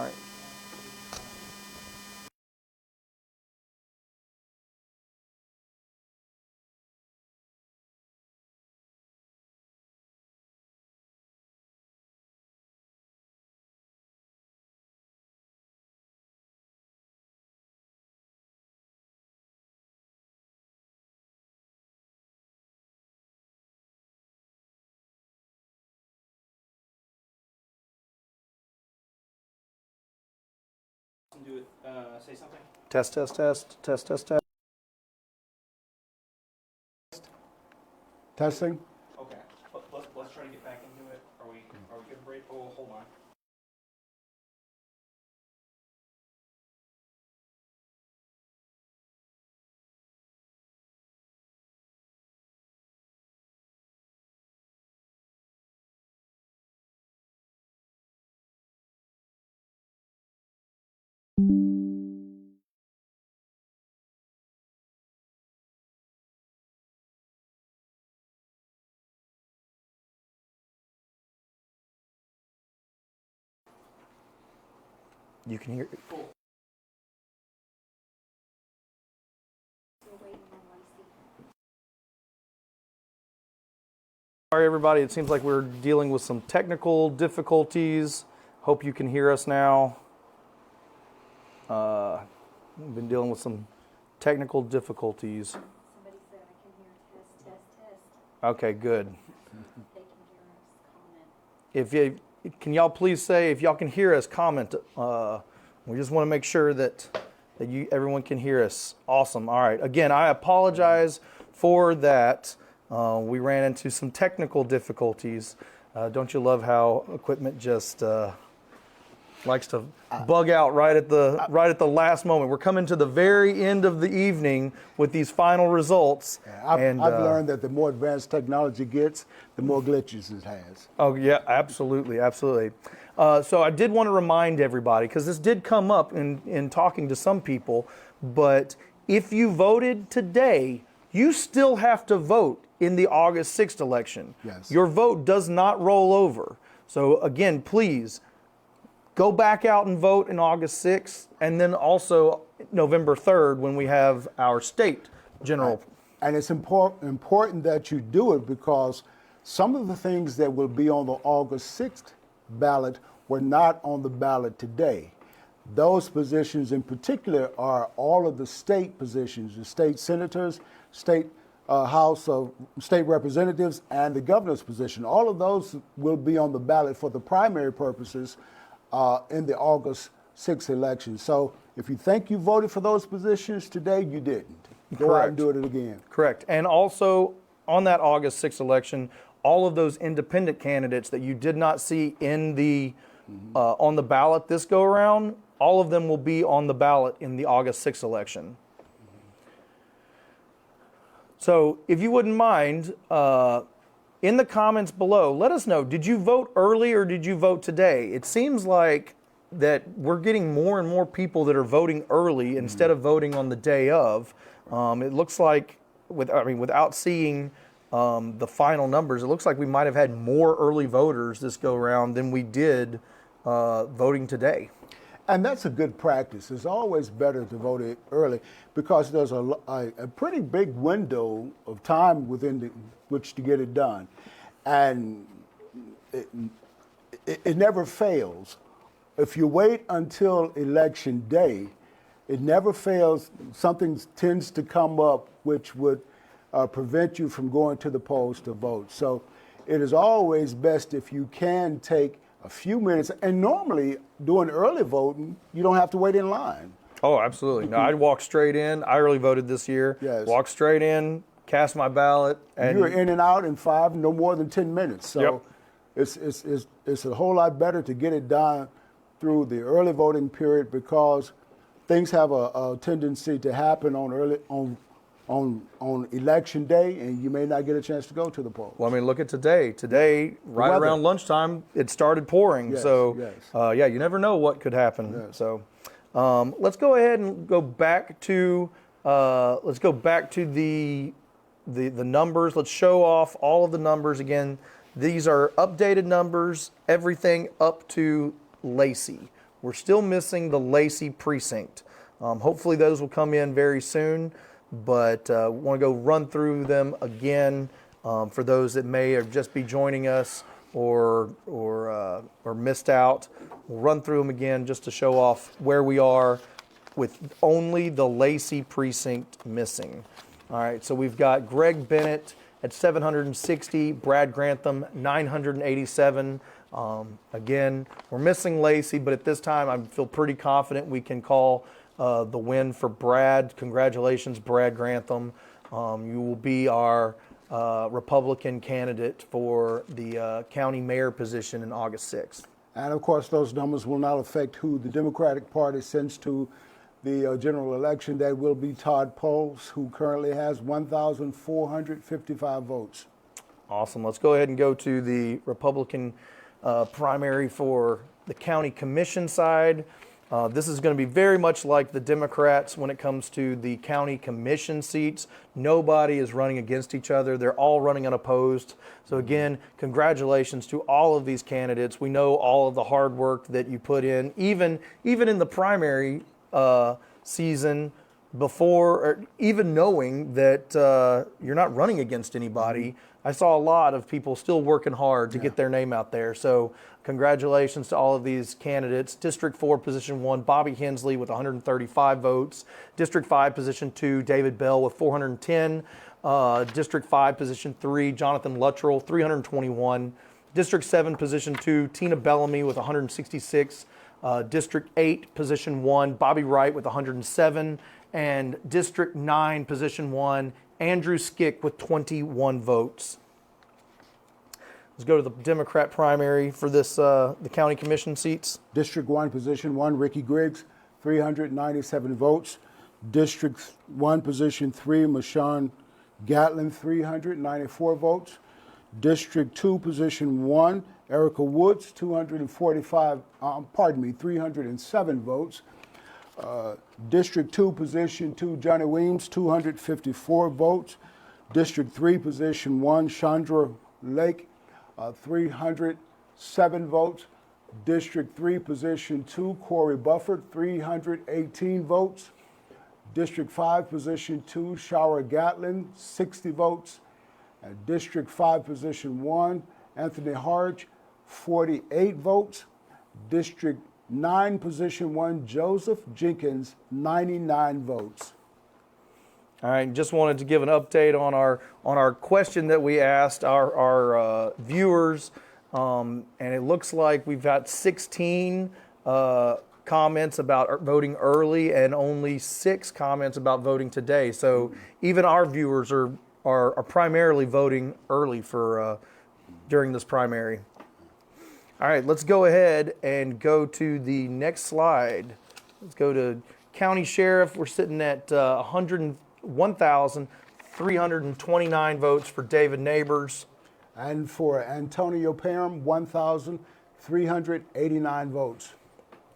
right. Do it. Say something. Test, test, test, test, test, test. Testing. Okay. Let's try to get back into it. Are we good, Brady? Oh, hold on. You can hear. Cool. Sorry, everybody. It seems like we're dealing with some technical difficulties. Hope you can hear us now. We've been dealing with some technical difficulties. Somebody said I can hear test, test, test. Okay, good. They can hear us comment. If you can, y'all please say if y'all can hear us, comment. We just want to make sure that everyone can hear us. Awesome. All right. Again, I apologize for that. We ran into some technical difficulties. Don't you love how equipment just likes to bug out right at the last moment? We're coming to the very end of the evening with these final results. I've learned that the more advanced technology gets, the more glitches it has. Oh yeah, absolutely, absolutely. So I did want to remind everybody, because this did come up in talking to some people, but if you voted today, you still have to vote in the August 6th election. Yes. Your vote does not roll over. So again, please go back out and vote in August 6th, and then also November 3rd when we have our state general. And it's important that you do it because some of the things that will be on the August 6th ballot were not on the ballot today. Those positions in particular are all of the state positions, the state senators, state House of State Representatives, and the governor's position. All of those will be on the ballot for the primary purposes in the August 6th election. So if you think you voted for those positions today, you didn't. Go out and do it again. Correct. And also on that August 6th election, all of those independent candidates that you did not see in the on the ballot this go around, all of them will be on the ballot in the August 6th election. So if you wouldn't mind, in the comments below, let us know, did you vote early or did you vote today? It seems like that we're getting more and more people that are voting early instead of voting on the day of. It looks like, without seeing the final numbers, it looks like we might have had more early voters this go around than we did voting today. And that's a good practice. It's always better to vote it early because there's a pretty big window of time within which to get it done. And it never fails. If you wait until election day, it never fails. Something tends to come up which would prevent you from going to the polls to vote. So it is always best if you can take a few minutes. And normally, doing early voting, you don't have to wait in line. Oh, absolutely. No, I'd walk straight in. I early voted this year. Yes. Walk straight in, cast my ballot. And You're in and out in no more than 10 minutes. So it's a whole lot better to get it done through the early voting period because things have a tendency to happen on on election day, and you may not get a chance to go to the polls. Well, I mean, look at today. Today, right weather. around lunchtime, it started pouring. Yes, so, yes. Yeah, you never know what could happen. Yes. So, let's go ahead and go back to the numbers. Let's show off all of the numbers again. These are updated numbers. Everything up to Lacey. We're still missing the Lacey precinct. Hopefully, those will come in very soon. But want to go run through them again for those that may have just be joining us or missed out. We'll run through them again just to show off where we are with only the Lacey precinct missing. All right, so we've got Greg Bennett at 760, Brad Grantham 987. Again, we're missing Lacey, but at this time I feel pretty confident we can call the win for Brad. Congratulations, Brad Grantham. You will be our Republican candidate for the county mayor position in August 6th. And of course, those numbers will not affect who the Democratic Party sends to the general election. That will be Todd Poles, who currently has 1,455 votes. Awesome. Let's go ahead and go to the Republican primary for the county commission side. This is going to be very much like the Democrats when it comes to the county commission seats. Nobody is running against each other. They're all running unopposed. So again, congratulations to all of these candidates. We know all of the hard work that you put in, even in the primary season before, or even knowing that you're not running against anybody. I saw a lot of people still working hard to get their name out there. So congratulations to all of these candidates. District 4, Position 1, Bobby Hensley with 135 votes. District 5, Position 2, David Bell with 410. District 5, Position 3, Jonathan Luttrell, 321. District 7, Position 2, Tina Bellamy with 166. District 8, Position 1, Bobby Wright with 107. And District 9, Position 1, Andrew Skick with 21 votes. Let's go to the Democrat primary for this the county commission seats. District 1, Position 1, Ricky Griggs, 397 votes. District 1, Position 3, Mashawn Gatlin, 394 votes. District 2, Position 1, Erica Woods, 307 votes. District 2, Position 2, Johnny Weems, 254 votes. District 3, Position 1, Chandra Lake, 307 votes. District 3, Position 2, Corey Bufford, 318 votes. District 5, Position 2, Shower Gatlin, 60 votes. District 5, Position 1, Anthony Harge, 48 votes. District 9, Position 1, Joseph Jenkins, 99 votes. All right, just wanted to give an update on our question that we asked our viewers, and it looks like we've got 16 comments about voting early and only 6 comments about voting today. So even our viewers are primarily voting early for during this primary. All right, let's go ahead and go to the next slide. Let's go to County Sheriff. We're sitting at 101,329 votes for David Neighbors. And for Antonio Parham, 1,389 votes.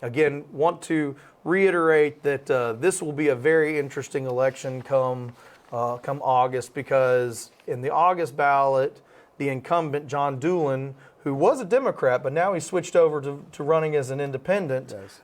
Again, want to reiterate that this will be a very interesting election come August, because in the August ballot, the incumbent, John Doolin, who was a Democrat, but now he switched over to running as an independent. Yes.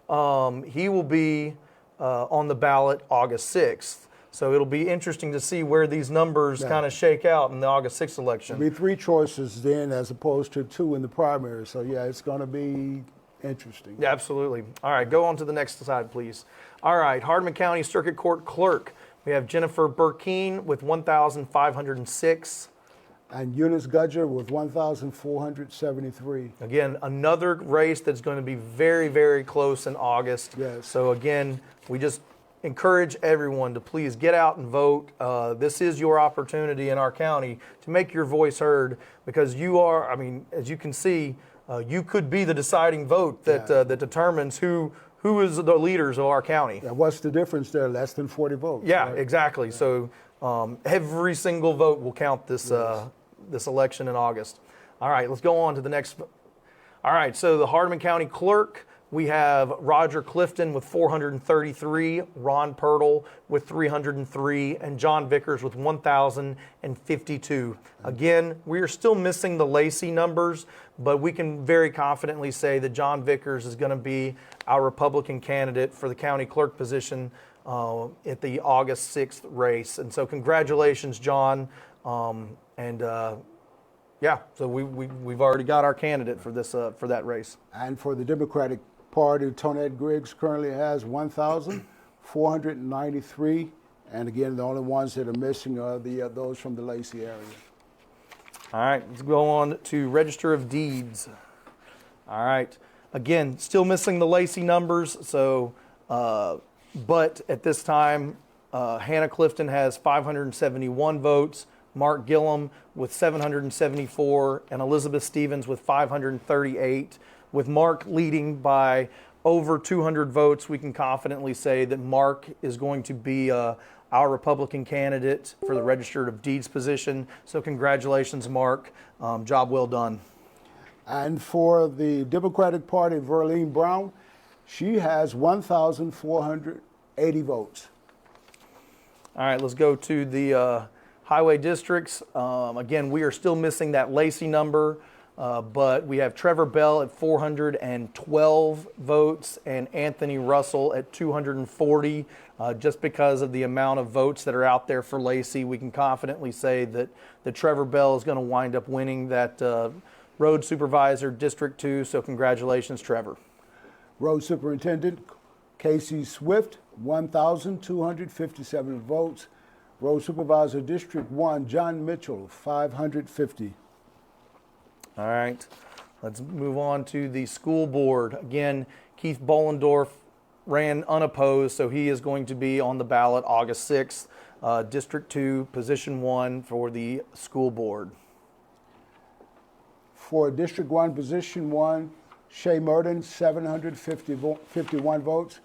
He will be on the ballot August 6th. So it'll be interesting to see where these numbers kind of shake out in the August 6th election. There'll be 3 choices then as opposed to 2 in the primary. So, yeah, it's going to be interesting. Yeah, absolutely. All right, go on to the next slide, please. All right, Hardeman County Circuit Court Clerk. We have Jennifer Burkeen with 1,506. And Eunice Gudger with 1,473. Again, another race that's going to be very, very close in August. Yes. So again, we just encourage everyone to please get out and vote. This is your opportunity in our county to make your voice heard, because you are, I mean, as you can see, you could be the deciding vote that that determines who is the leaders of our county. And what's the difference there? Less than 40 votes. Yeah, right? exactly. So Every single vote will count this this election in August. All right, let's go on to the next. All right, so the Hardeman County Clerk, we have Roger Clifton with 433, Ron Pirtle with 303, and John Vickers with 1,052. Again, we are still missing the Lacey numbers, but we can very confidently say that John Vickers is going to be our Republican candidate for the county clerk position at the August 6th race. And so congratulations, John. Yeah, so we've already got our candidate for this for that race. And for the Democratic Party, Tonette Griggs currently has 1,493. And again, the only ones that are missing are those from the Lacey area. All right, let's go on to Register of Deeds. All right, again, still missing the Lacey numbers. So, but at this time, Hannah Clifton has 571 votes. Mark Gillum with 774, and Elizabeth Stevens with 538. With Mark leading by over 200 votes, we can confidently say that Mark is going to be our Republican candidate for the Register of Deeds position. So congratulations, Mark. Job well done. And for the Democratic Party, Verlene Brown, she has 1,480 votes. All right, let's go to the highway districts. Again, we are still missing that Lacey number, but we have Trevor Bell at 412 votes and Anthony Russell at 240. Just because of the amount of votes that are out there for Lacey, we can confidently say that Trevor Bell is going to wind up winning that road supervisor, District 2. So congratulations, Trevor. Road Superintendent Casey Swift, 1,257 votes. Road Supervisor District 1, John Mitchell, 550. All right, let's move on to the school board. Again, Keith Bollendorf ran unopposed, so he is going to be on the ballot August 6th, District 2, Position 1 for the school board. For District 1, Position 1, Shay Merton, 751 votes.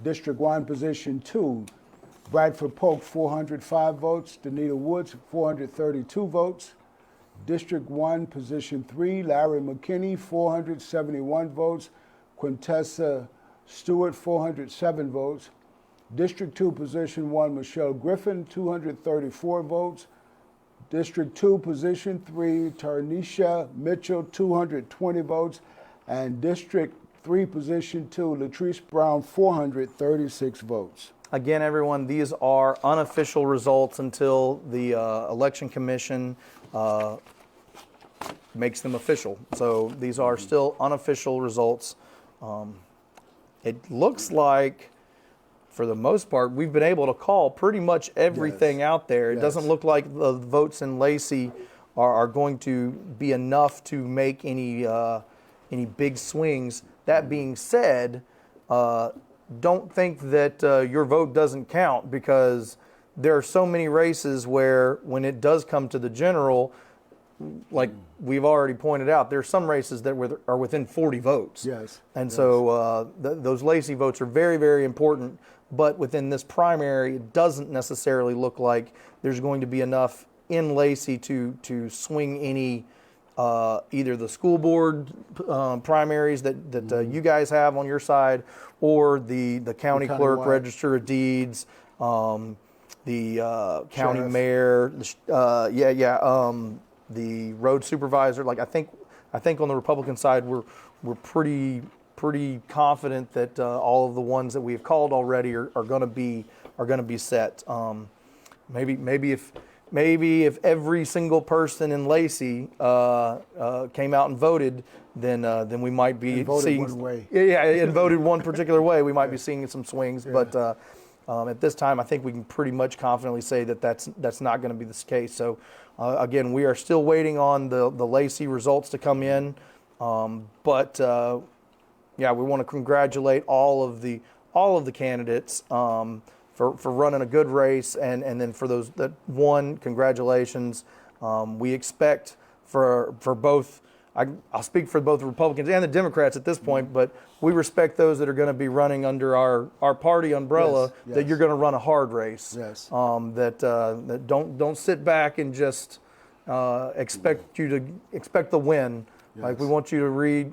District 1, Position 2, Bradford Polk, 405 votes. Danita Woods, 432 votes. District 1, Position 3, Larry McKinney, 471 votes. Quintessa Stewart, 407 votes. District 2, Position 1, Michelle Griffin, 234 votes. District 2, Position 3, Tarnisha Mitchell, 220 votes. And District 3, Position 2, Latrice Brown, 436 votes. Again, everyone, these are unofficial results until the Election Commission makes them official. So these are still unofficial results. It looks like, for the most part, we've been able to call pretty much everything out there. It doesn't look like the votes in Lacey are going to be enough to make any big swings. That being said, don't think that your vote doesn't count, because there are so many races where when it does come to the general, like we've already pointed out, there are some races that are within 40 votes. Yes. And so those Lacey votes are very, very important. But within this primary, it doesn't necessarily look like there's going to be enough in Lacey to swing any either the school board primaries that you guys have on your side, or the county clerk, Register of Deeds, the county mayor, the road supervisor. Like I think on the Republican side, we're pretty confident that all of the ones that we have called already are going to be set. Maybe if every single person in Lacey came out and voted, then we might be seeing one way. and voted one particular way. We might be seeing some swings, but at this time, I think we can pretty much confidently say that that's not going to be the case. So again, we are still waiting on the Lacey results to come in, but we want to congratulate all of the candidates. For running a good race, and then for those that won, congratulations. We expect for both I'll speak for both the Republicans and the Democrats at this point, but we respect those that are going to be running under our party umbrella. Yes, That yes. you're going to run a hard race. Yes. That don't sit back and just expect the win. Like, we Yes. want you to we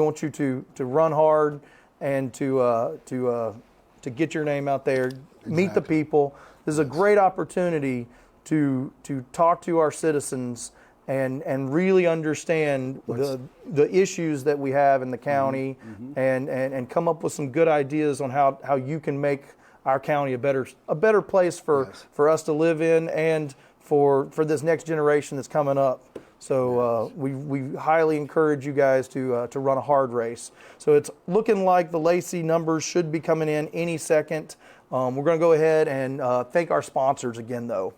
want you to run hard and to get your name out there, meet the Exactly. people. This is a great opportunity to talk to our citizens and really understand the issues that we have in the county, and come up with some good ideas on how you can make our county a better place for Yes. for us to live in, and for this next generation that's coming up. So we highly encourage you guys to run a hard race. So it's looking like the Lacey numbers should be coming in any second. We're going to go ahead and thank our sponsors again, though.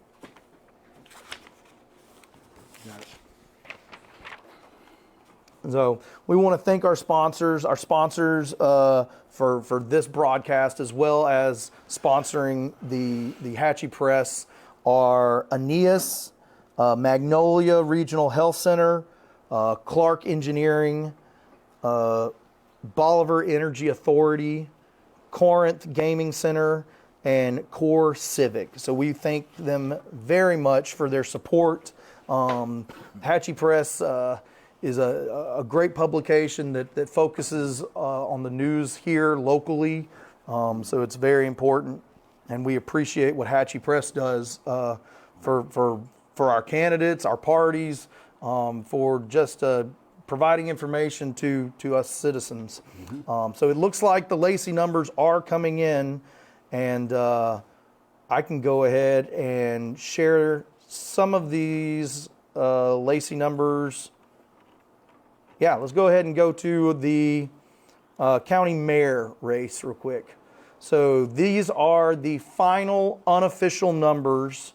So we want to thank our sponsors for this broadcast, as well as sponsoring the Hatchie Press, are Aeneas, Magnolia Regional Health Center, Clark Engineering, Bolivar Energy Authority, Corinth Gaming Center, and Core Civic. So we thank them very much for their support. Hatchie Press is a great publication that focuses on the news here locally. So it's very important, and we appreciate what Hatchie Press does for our candidates, our parties, for just providing information to us citizens. So it looks like the Lacey numbers are coming in, and I can go ahead and share some of these Lacey numbers. Yeah, let's go ahead and go to the county mayor race real quick. So these are the final unofficial numbers.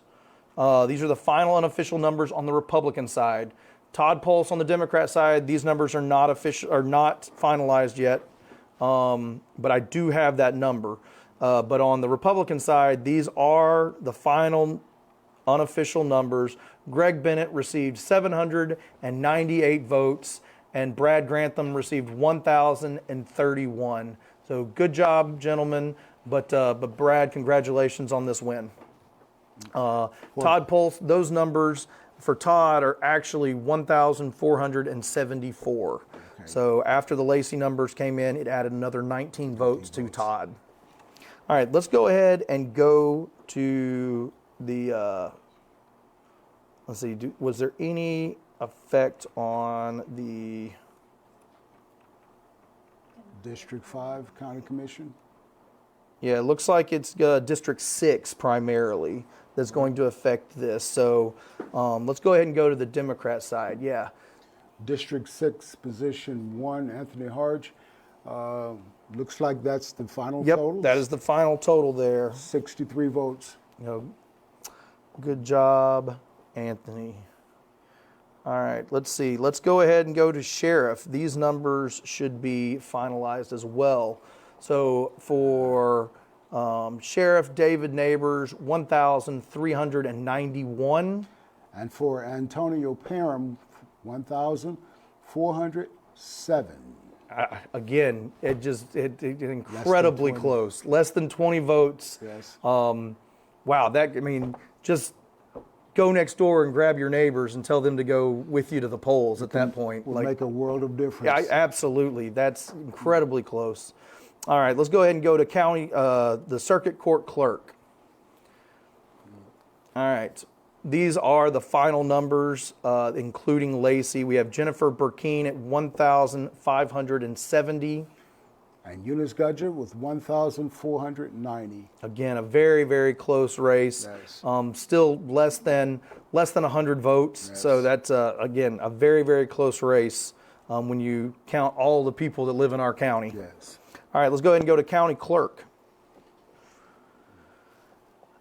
These are the final unofficial numbers on the Republican side. Todd Pulse on the Democrat side, these numbers are not finalized yet, but I do have that number. But on the Republican side, these are the final unofficial numbers. Greg Bennett received 798 votes, and Brad Grantham received 1,031. So good job, gentlemen. But Brad, congratulations on this win. Todd Pulse, those numbers for Todd are actually 1,474. Okay. So after the Lacey numbers came in, it added another 19 votes to Todd. All right, let's go ahead and go to the, let's see, was there any effect on the District 5 County Commission? Yeah, it looks like it's District 6 primarily that's going to affect this. So let's go ahead and go to the Democrat side. Yeah. District 6, position 1, Anthony Harge. Looks like that's the final total. Yep, that is the final total there. 63 votes. Good job, Anthony. All right, let's see. Let's go ahead and go to sheriff. These numbers should be finalized as well. So for Sheriff David Neighbors, 1,391. And for Antonio Parham, 1,407. Again, it incredibly close. Less than 20 votes. Yes. Wow, just go next door and grab your neighbors and tell them to go with you to the polls at that point. Will make a world of difference. Yeah, absolutely. That's incredibly close. All right, let's go ahead and go to the circuit court clerk. All right, these are the final numbers, including Lacey. We have Jennifer Burkeen at 1,570. And Eunice Gudger with 1,490. Again, a very, very close race. Yes. Still less than 100 votes. Yes. So that's again a very, very close race when you count all the people that live in our county. Yes. All right, let's go ahead and go to county clerk.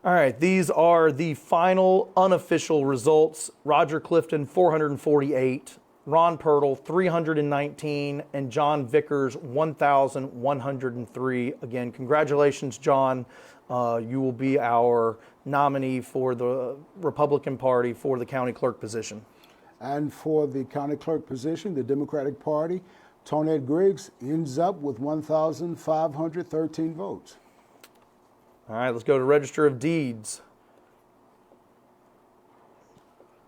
All right, these are the final unofficial results. Roger Clifton, 448. Ron Pirtle, 319, and John Vickers, 1,103. Again, congratulations, John. You will be our nominee for the Republican Party for the county clerk position. And for the county clerk position, the Democratic Party, Tonette Griggs ends up with 1,513 votes. All right, let's go to Register of Deeds.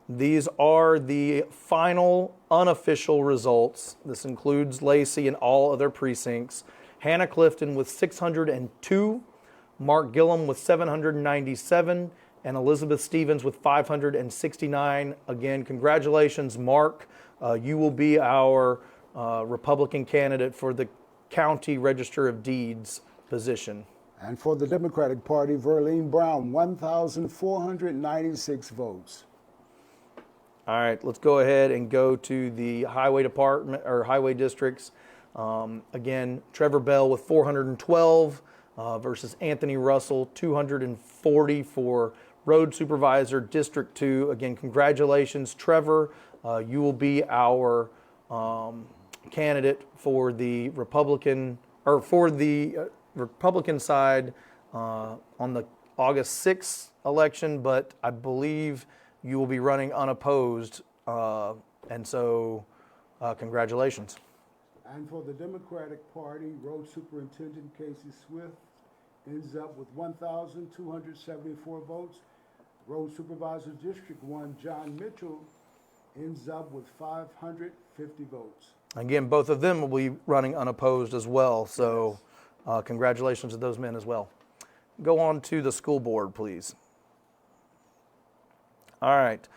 These are the final unofficial results. This includes Lacey and all other precincts. Hannah Clifton with 602, Mark Gillum with 797, and Elizabeth Stevens with 569. Again, congratulations, Mark. You will be our Republican candidate for the County Register of Deeds position. And for the Democratic Party, Verlene Brown, 1,496 votes. All right, let's go ahead and go to the highway department or highway districts. Again, Trevor Bell with 412 versus Anthony Russell, 240 for road supervisor, District 2. Again, congratulations, Trevor. You will be our candidate for the Republican Republican side on the August 6th election, but I believe you will be running unopposed, and so congratulations. And for the Democratic Party, Road Superintendent Casey Swift ends up with 1,274 votes. Road Supervisor District 1, John Mitchell, ends up with 550 votes. Again, both of them will be running unopposed as well, so congratulations to those men as well. Go on to the school board, please. All right.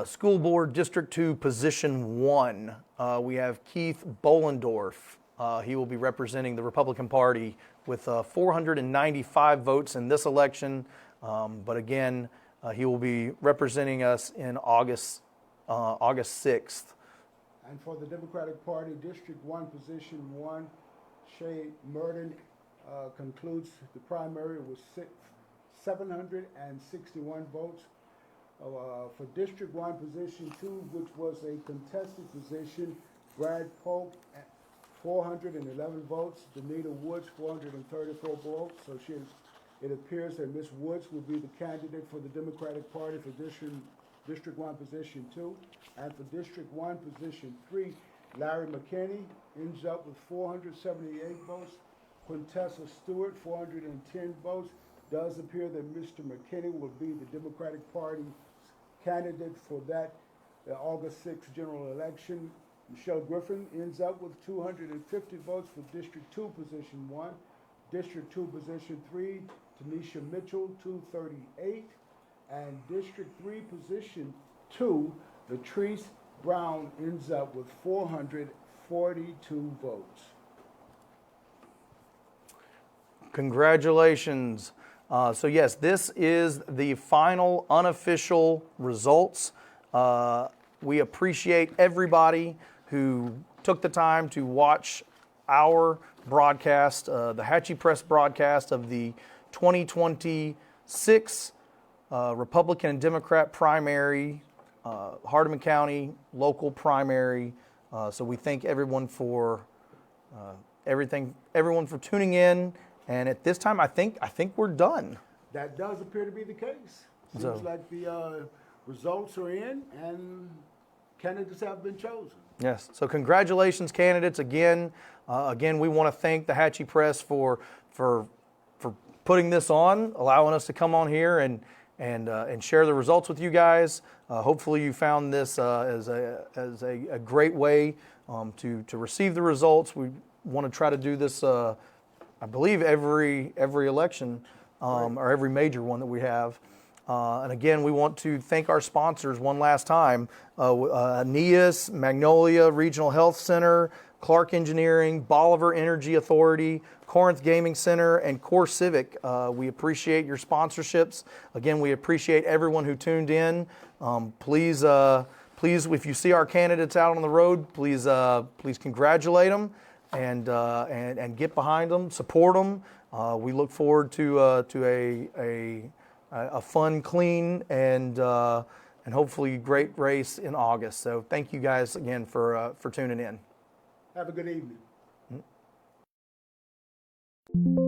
School Board District 2, Position 1. We have Keith Bollendorf. He will be representing the Republican Party with 495 votes in this election. But again, he will be representing us in August 6th. And for the Democratic Party, District 1, Position 1, Shay Murden concludes the primary with 761 votes. For District 1, Position 2, which was a contested position, Brad Polk, 411 votes, Danita Woods, 434 votes. So it appears that Ms. Woods will be the candidate for the Democratic Party for District 1, Position 2. And for District 1, Position 3, Larry McKinney ends up with 478 votes. Quintessa Stewart, 410 votes. Does appear that Mr. McKinney will be the Democratic Party candidate for that August 6th general election. Michelle Griffin ends up with 250 votes for District 2, Position 1. District 2, Position 3, Tanisha Mitchell, 238. And District 3, Position 2, Latrice Brown ends up with 442 votes. Congratulations. So yes, this is the final unofficial results. We appreciate everybody who took the time to watch our broadcast, the Hatchie Press broadcast of the 2026 Republican and Democrat primary, Hardeman County local primary. So we thank everyone for everyone for tuning in. And at this time, I think we're done. That does appear to be the case. Seems like the results are in and candidates have been chosen. Yes. So congratulations, candidates. Again, we want to thank the Hatchie Press for putting this on, allowing us to come on here and share the results with you guys. Hopefully, you found this as a great way to receive the results. We want to try to do this. I believe every election or every major one that we have. And again, we want to thank our sponsors one last time. Aeneas, Magnolia Regional Health Center, Clark Engineering, Bolivar Energy Authority, Corinth Gaming Center, and Core Civic. We appreciate your sponsorships. Again, we appreciate everyone who tuned in. Please, if you see our candidates out on the road, please congratulate them. And get behind them, support them. We look forward to a fun, clean, and hopefully great race in August. So thank you guys again for tuning in. Have a good evening. Mm-hmm.